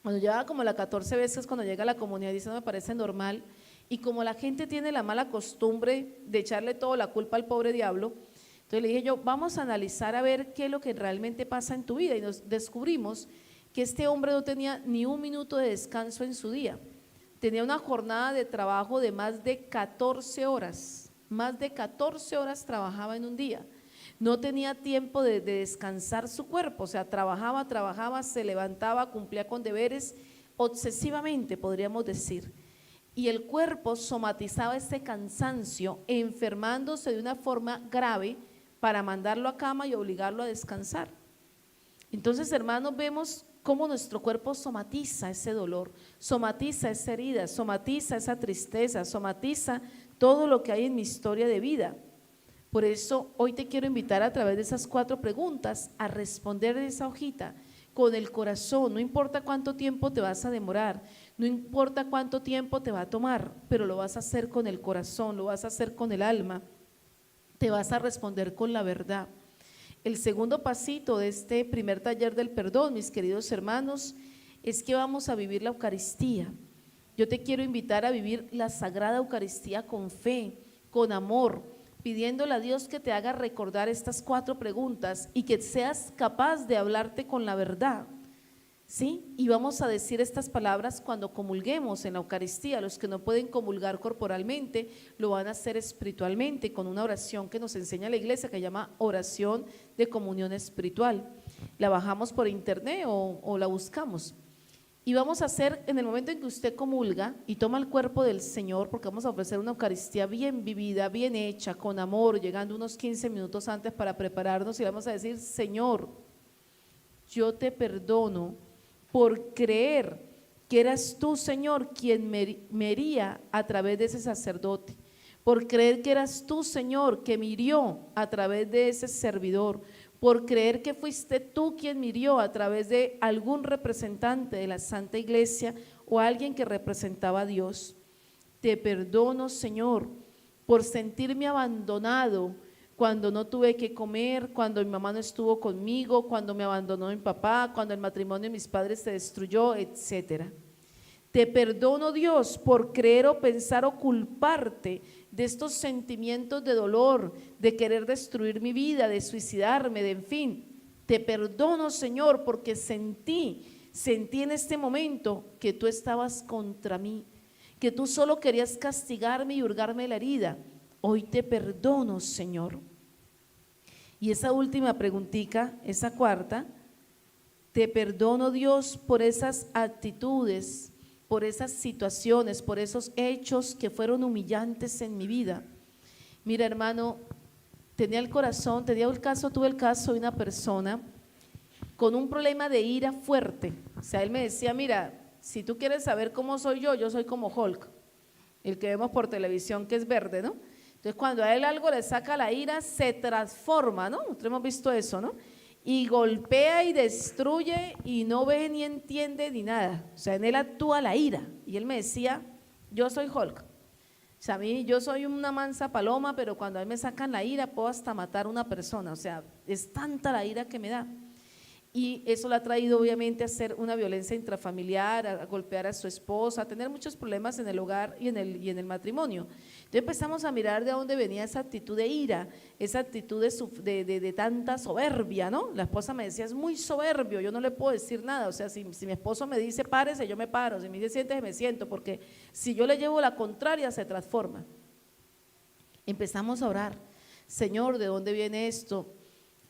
Speaker 1: cuando llevaba como la 14 veces, cuando llega a la comunidad dice, no me parece normal, y como la gente tiene la mala costumbre de echarle toda la culpa al pobre diablo, entonces le dije yo, vamos a analizar a ver qué es lo que realmente pasa en tu vida, y nos descubrimos que este hombre no tenía ni un minuto de descanso en su día, tenía una jornada de trabajo de más de 14 horas, trabajaba en un día, no tenía tiempo de descansar su cuerpo, o sea, trabajaba, se levantaba, cumplía con deberes, obsesivamente podríamos decir, y el cuerpo somatizaba ese cansancio, enfermándose de una forma grave para mandarlo a cama y obligarlo a descansar. Entonces, hermanos, vemos cómo nuestro cuerpo somatiza ese dolor, somatiza esa herida, somatiza esa tristeza, somatiza todo lo que hay en mi historia de vida. Por eso hoy te quiero invitar a través de esas 4 preguntas a responder en esa hojita con el corazón. No importa cuánto tiempo te vas a demorar, no importa cuánto tiempo te va a tomar, pero lo vas a hacer con el corazón, lo vas a hacer con el alma, te vas a responder con la verdad. El segundo pasito de este primer taller del perdón, mis queridos hermanos, es que vamos a vivir la Eucaristía. Yo te quiero invitar a vivir la Sagrada Eucaristía con fe, con amor, pidiéndole a Dios que te haga recordar estas 4 preguntas y que seas capaz de hablarte con la verdad, ¿sí? Y vamos a decir estas palabras cuando comulguemos en la Eucaristía. Los que no pueden comulgar corporalmente lo van a hacer espiritualmente con una oración que nos enseña la iglesia que se llama oración de comunión espiritual. La bajamos por internet o la buscamos. Y vamos a hacer, en el momento en que usted comulga y toma el cuerpo del Señor, porque vamos a ofrecer una Eucaristía bien vivida, bien hecha, con amor, llegando unos 15 minutos antes para prepararnos, y vamos a decir, Señor, yo te perdono por creer que eras tú, Señor, quien me hería a través de ese sacerdote, por creer que eras tú, Señor, que me hirió a través de ese servidor, por creer que fuiste tú quien me hirió a través de algún representante de la Santa Iglesia o alguien que representaba a Dios. Te perdono, Señor, por sentirme abandonado cuando no tuve que comer, cuando mi mamá no estuvo conmigo, cuando me abandonó mi papá, cuando el matrimonio de mis padres se destruyó, etcétera. Te perdono, Dios, por creer o pensar o culparte de estos sentimientos de dolor, de querer destruir mi vida, de suicidarme, de en fin. Te perdono, Señor, porque sentí en este momento que tú estabas contra mí, que tú solo querías castigarme y hurgarme la herida, Hoy te perdono, Señor. Y esa última preguntita, esa cuarta, te perdono, Dios, por esas actitudes, por esas situaciones, por esos hechos que fueron humillantes en mi vida. Mira, hermano, tuve el caso de una persona con un problema de ira fuerte. O sea, él me decía, mira, si tú quieres saber cómo soy yo soy como Hulk, el que vemos por televisión que es verde, ¿no? Entonces, cuando a él algo le saca la ira, se transforma, ¿no? Nosotros hemos visto eso, ¿no? Y golpea y destruye y no ve ni entiende ni nada. O sea, en él actúa la ira. Y él me decía, yo soy Hulk. O sea, a mí, yo soy una mansa paloma, pero cuando a mí me sacan la ira, puedo hasta matar a una persona. O sea, es tanta la ira que me da. Y eso le ha traído obviamente a hacer una violencia intrafamiliar, a golpear a su esposa, a tener muchos problemas en el hogar y en el matrimonio. Entonces empezamos a mirar de dónde venía esa actitud de ira, esa actitud de tanta soberbia, ¿no? La esposa me decía, es muy soberbio, yo no le puedo decir nada. O sea, si mi esposo me dice párese, yo me paro, si me dice siéntese, me siento, porque si yo le llevo la contraria se transforma. Empezamos a orar, Señor, ¿de dónde viene esto?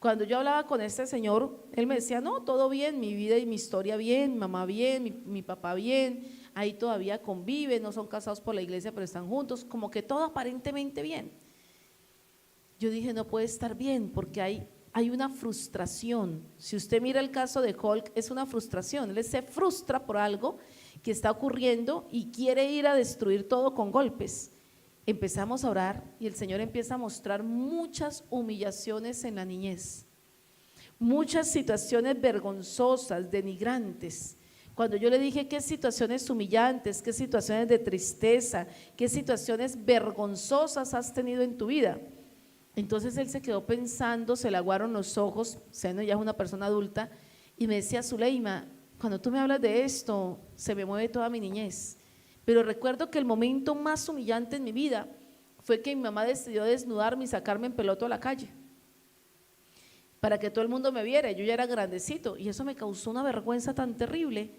Speaker 1: Cuando yo hablaba con este señor, él me decía, no, todo bien, mi vida y mi historia bien, mi mamá bien, mi papá bien, ahí todavía conviven, no son casados por la iglesia, pero están juntos, como que todo aparentemente bien. Yo dije, no puede estar bien, porque hay una frustración. Si usted mira el caso de Hulk, es una frustración, él se frustra por algo que está ocurriendo y quiere ir a destruir todo con golpes. Empezamos a orar y el Señor empieza a mostrar muchas humillaciones en la niñez, muchas situaciones vergonzosas, denigrantes. Cuando yo le dije qué situaciones humillantes, qué situaciones de tristeza, qué situaciones vergonzosas has tenido en tu vida, entonces él se quedó pensando, se le aguaron los ojos, siendo ya es una persona adulta, y me decía, Zuleima, cuando tú me hablas de esto, se me mueve toda mi niñez. Pero recuerdo que el momento más humillante en mi vida fue que mi mamá decidió desnudarme y sacarme en peloto a la calle para que todo el mundo me viera. Yo ya era grandecito y eso me causó una vergüenza tan terrible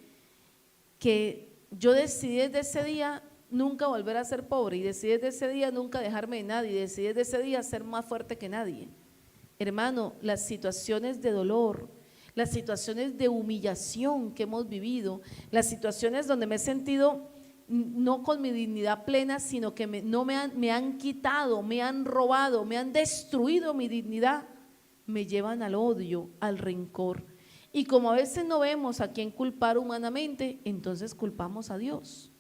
Speaker 1: que yo decidí desde ese día nunca volver a ser pobre y decidí desde ese día nunca dejarme de nadie y decidí desde ese día ser más fuerte que nadie. Hermano, las situaciones de dolor, las situaciones de humillación que hemos vivido, las situaciones donde me he sentido no con mi dignidad plena, sino que me han quitado, me han robado, me han destruido mi dignidad, me llevan al odio, al rencor. Y como a veces no vemos a quién culpar humanamente, entonces culpamos a Dios.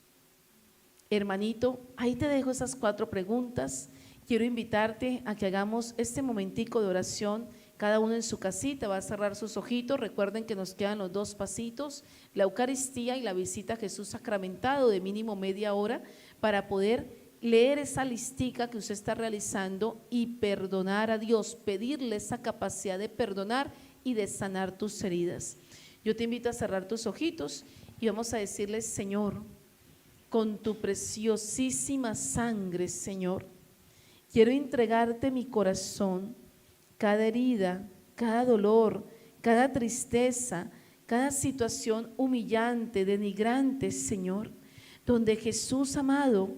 Speaker 1: Hermanito, ahí te dejo esas 4 preguntas. Quiero invitarte a que hagamos este momentico de oración. Cada uno en su casita va a cerrar sus ojitos. Recuerden que nos quedan los 2 pasitos, la Eucaristía y la visita a Jesús sacramentado de mínimo media hora para poder leer esa listica que usted está realizando y perdonar a Dios, pedirle esa capacidad de perdonar y de sanar tus heridas. Yo te invito a cerrar tus ojitos y vamos a decirle, Señor, con tu preciosísima sangre, Señor, quiero entregarte mi corazón, cada herida, cada dolor, cada tristeza, cada situación humillante, denigrante, Señor, donde Jesús amado,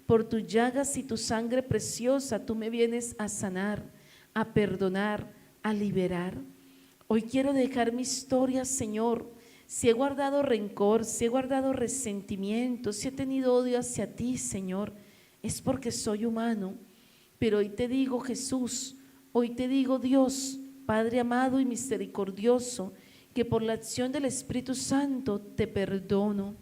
Speaker 1: por tus llagas y tu sangre preciosa, tú me vienes a sanar, a perdonar, a liberar. Hoy quiero dejar mi historia, Señor. Si he guardado rencor, si he guardado resentimiento, si he tenido odio hacia ti, Señor, es porque soy humano. Pero hoy te digo, Jesús, hoy te digo, Dios, Padre amado y misericordioso, que por la acción del Espíritu Santo te perdono.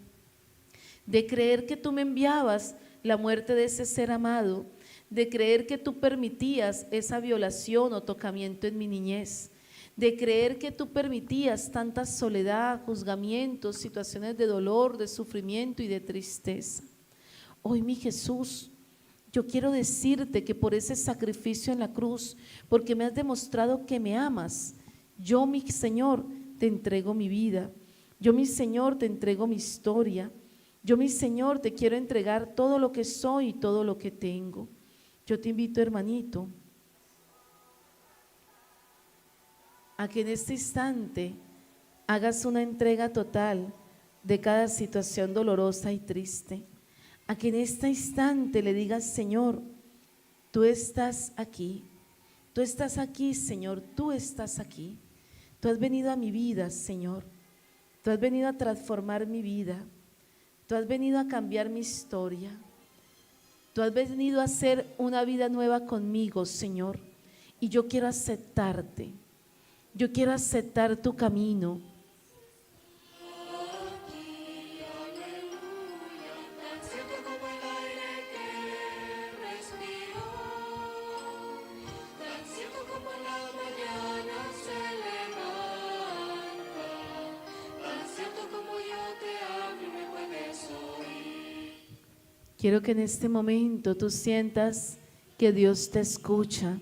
Speaker 1: De creer que tú me enviabas la muerte de ese ser amado, de creer que tú permitías esa violación o tocamiento en mi niñez, de creer que tú permitías tanta soledad, juzgamientos, situaciones de dolor, de sufrimiento y de tristeza. Hoy, mi Jesús, yo quiero decirte que por ese sacrificio en la cruz, porque me has demostrado que me amas, yo, mi Señor, te entrego mi vida. Yo, mi Señor, te entrego mi historia. Yo, mi Señor, te quiero entregar todo lo que soy y todo lo que tengo. Yo te invito, hermanito, a que en este instante hagas una entrega total de cada situación dolorosa y triste. A que en este instante le digas, Señor, Tú estás aquí. Tú estás aquí, Señor. Tú estás aquí. Tú has venido a mi vida, Señor. Tú has venido a transformar mi vida. Tú has venido a cambiar mi historia. Tú has venido a hacer una vida nueva conmigo, Señor. Y yo quiero aceptarte. Yo quiero aceptar tu camino. Quiero que en este momento tú sientas que Dios te escucha,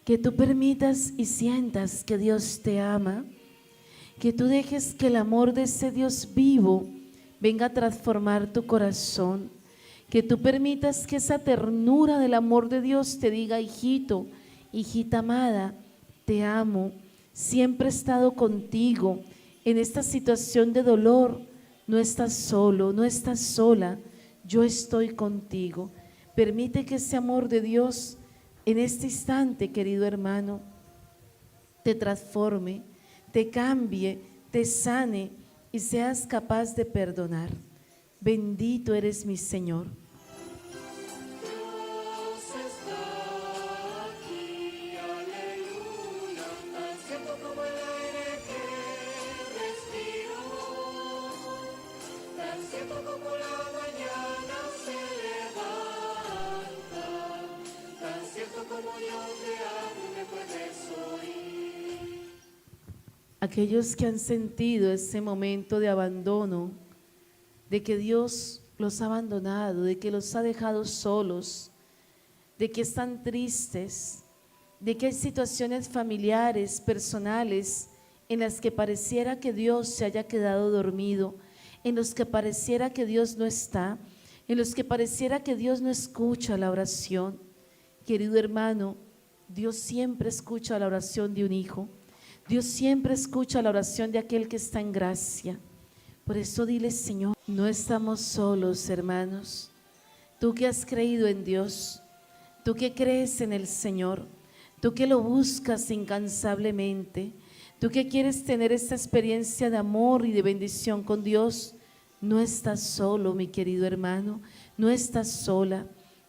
Speaker 1: que tú permitas y sientas que Dios te ama, que tú dejes que el amor de ese Dios vivo venga a transformar tu corazón, que tú permitas que esa ternura del amor de Dios te diga: hijito, hijita amada, te amo, siempre he estado contigo en esta situación de dolor, no estás solo, no estás sola. Yo estoy contigo. Permite que ese amor de Dios en este instante, querido hermano, te transforme, te cambie, te sane y seas capaz de perdonar. Bendito eres mi Señor. Aquellos que han sentido ese momento de abandono, de que Dios los ha abandonado, de que los ha dejado solos, de que están tristes, de que hay situaciones familiares, personales, en las que pareciera que Dios se haya quedado dormido, en los que pareciera que Dios no está, en los que pareciera que Dios no escucha la oración. Querido hermano, Dios siempre escucha la oración de un hijo. Dios siempre escucha la oración de aquel que está en gracia. Por eso dile: Señor, no estamos solos, hermanos. Tú que has creído en Dios, tú que crees en el Señor, tú que lo buscas incansablemente, tú que quieres tener esta experiencia de amor y de bendición con Dios, no estás solo, mi querido hermano, no estás sola.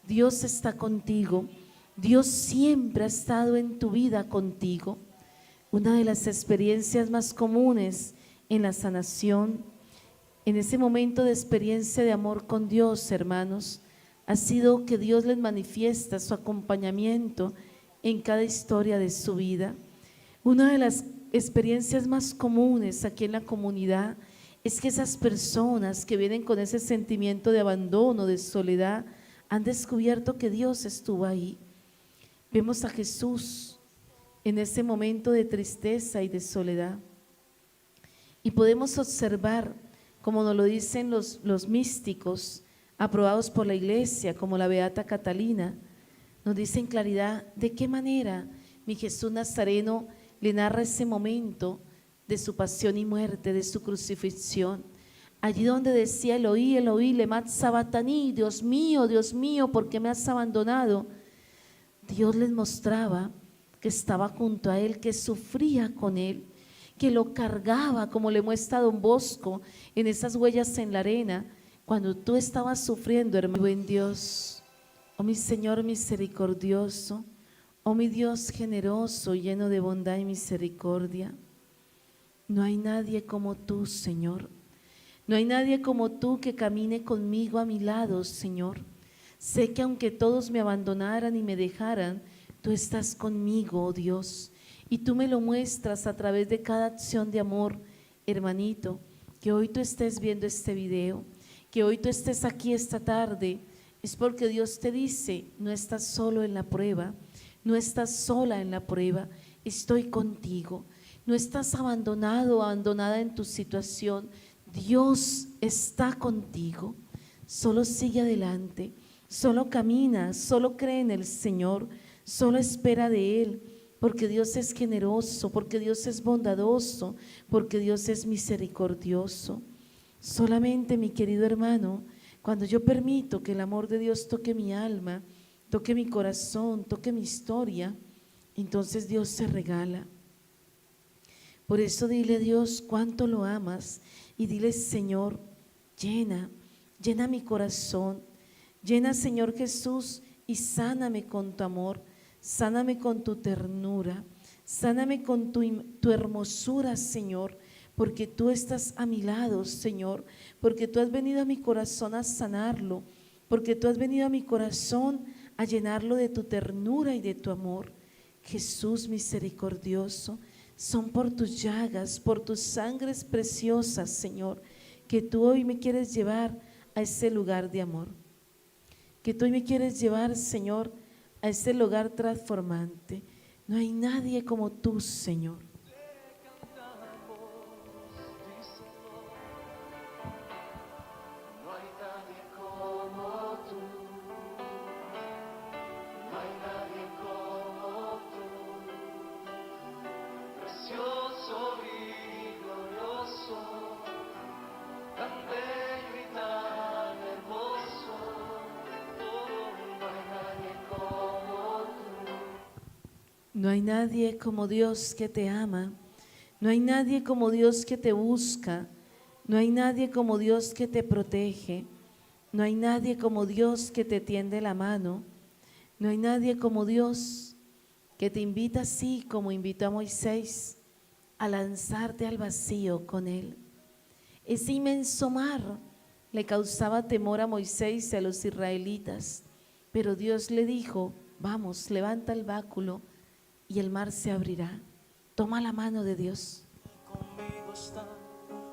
Speaker 1: Dios está contigo. Dios siempre ha estado en tu vida contigo. Una de las experiencias más comunes en la sanación, en ese momento de experiencia de amor con Dios, hermanos, ha sido que Dios les manifiesta su acompañamiento en cada historia de su vida. Una de las experiencias más comunes aquí en la comunidad es que esas personas que vienen con ese sentimiento de abandono, de soledad, han descubierto que Dios estuvo ahí. Vemos a Jesús en ese momento de tristeza y de soledad. Y podemos observar, como nos lo dicen los místicos aprobados por la Iglesia, como la Beata Catalina, nos dice en claridad de qué manera mi Jesús Nazareno le narra ese momento de su pasión y muerte, de su crucifixión. Allí donde decía: Eloí, Eloí, lema sabachthani, Dios mío, ¿por qué me has abandonado? Dios les mostraba que estaba junto a él, que sufría con él, que lo cargaba, como le muestra Don Bosco en esas huellas en la arena, cuando tú estabas sufriendo, hermano. Buen Dios, oh mi Señor misericordioso, oh mi Dios generoso, lleno de bondad y misericordia, no hay nadie como tú, Señor. No hay nadie como tú que camine conmigo a mi lado, Señor. Sé que aunque todos me abandonaran y me dejaran, tú estás conmigo, oh Dios, y tú me lo muestras a través de cada acción de amor. Hermanito, que hoy tú estés viendo este video, que hoy tú estés aquí esta tarde, es porque Dios te dice: no estás solo en la prueba, no estás sola en la prueba, estoy contigo. No estás abandonado o abandonada en tu situación, Dios está contigo. Solo sigue adelante, solo camina, solo cree en el Señor, solo espera de Él, porque Dios es generoso, porque Dios es bondadoso, porque Dios es misericordioso. Solamente, mi querido hermano, cuando yo permito que el amor de Dios toque mi alma, toque mi corazón, toque mi historia, entonces Dios se regala. Por eso dile a Dios cuánto lo amas y dile: Señor, llena mi corazón, llena, Señor Jesús, y sáname con tu amor, sáname con tu ternura, sáname con tu hermosura, Señor, porque tú estás a mi lado, Señor, porque tú has venido a mi corazón a sanarlo, porque tú has venido a mi corazón a llenarlo de tu ternura y de tu amor. Jesús misericordioso, son por tus llagas, por tus sangres preciosas, Señor, que tú hoy me quieres llevar a ese lugar de amor, que tú hoy me quieres llevar, Señor, a ese lugar transformante. No hay nadie como tú, Señor. No hay nadie como Dios que te ama, no hay nadie como Dios que te busca, no hay nadie como Dios que te protege, no hay nadie como Dios que te tiende la mano, no hay nadie como Dios que te invita así como invitó a Moisés a lanzarte al vacío con él. Ese inmenso mar le causaba temor a Moisés y a los israelitas, pero Dios le dijo: vamos, levanta el báculo y el mar se abrirá. Toma la mano de Dios.
Speaker 2: Conmigo está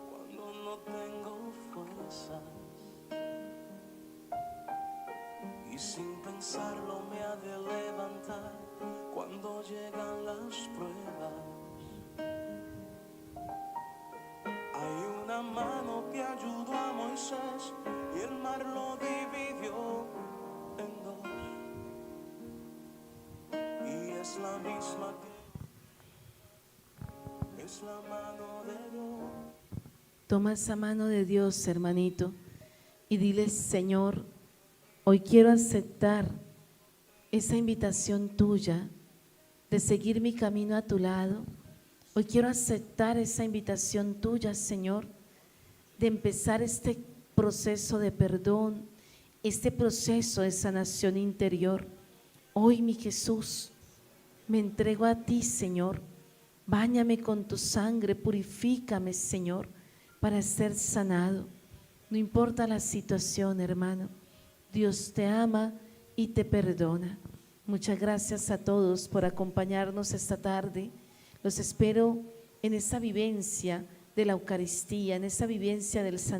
Speaker 2: cuando no tengo fuerzas, y sin pensarlo me ha de levantar cuando llegan las pruebas. Hay una mano que ayudó a Moisés y el mar lo dividió en dos, y es la misma que es la mano de Dios.
Speaker 1: Toma esa mano de Dios, hermanito, y dile: Señor, hoy quiero aceptar esa invitación tuya de seguir mi camino a tu lado. Hoy quiero aceptar esa invitación tuya, Señor, de empezar este proceso de perdón, este proceso de sanación interior. Hoy, mi Jesús, me entrego a ti, Señor. Báñame con tu sangre, purifícame, Señor, para ser sanado. No importa la situación, hermano, Dios te ama y te perdona. Muchas gracias a todos por acompañarnos esta tarde. Los espero en esa vivencia de la Eucaristía, en esa vivencia del Santísimo.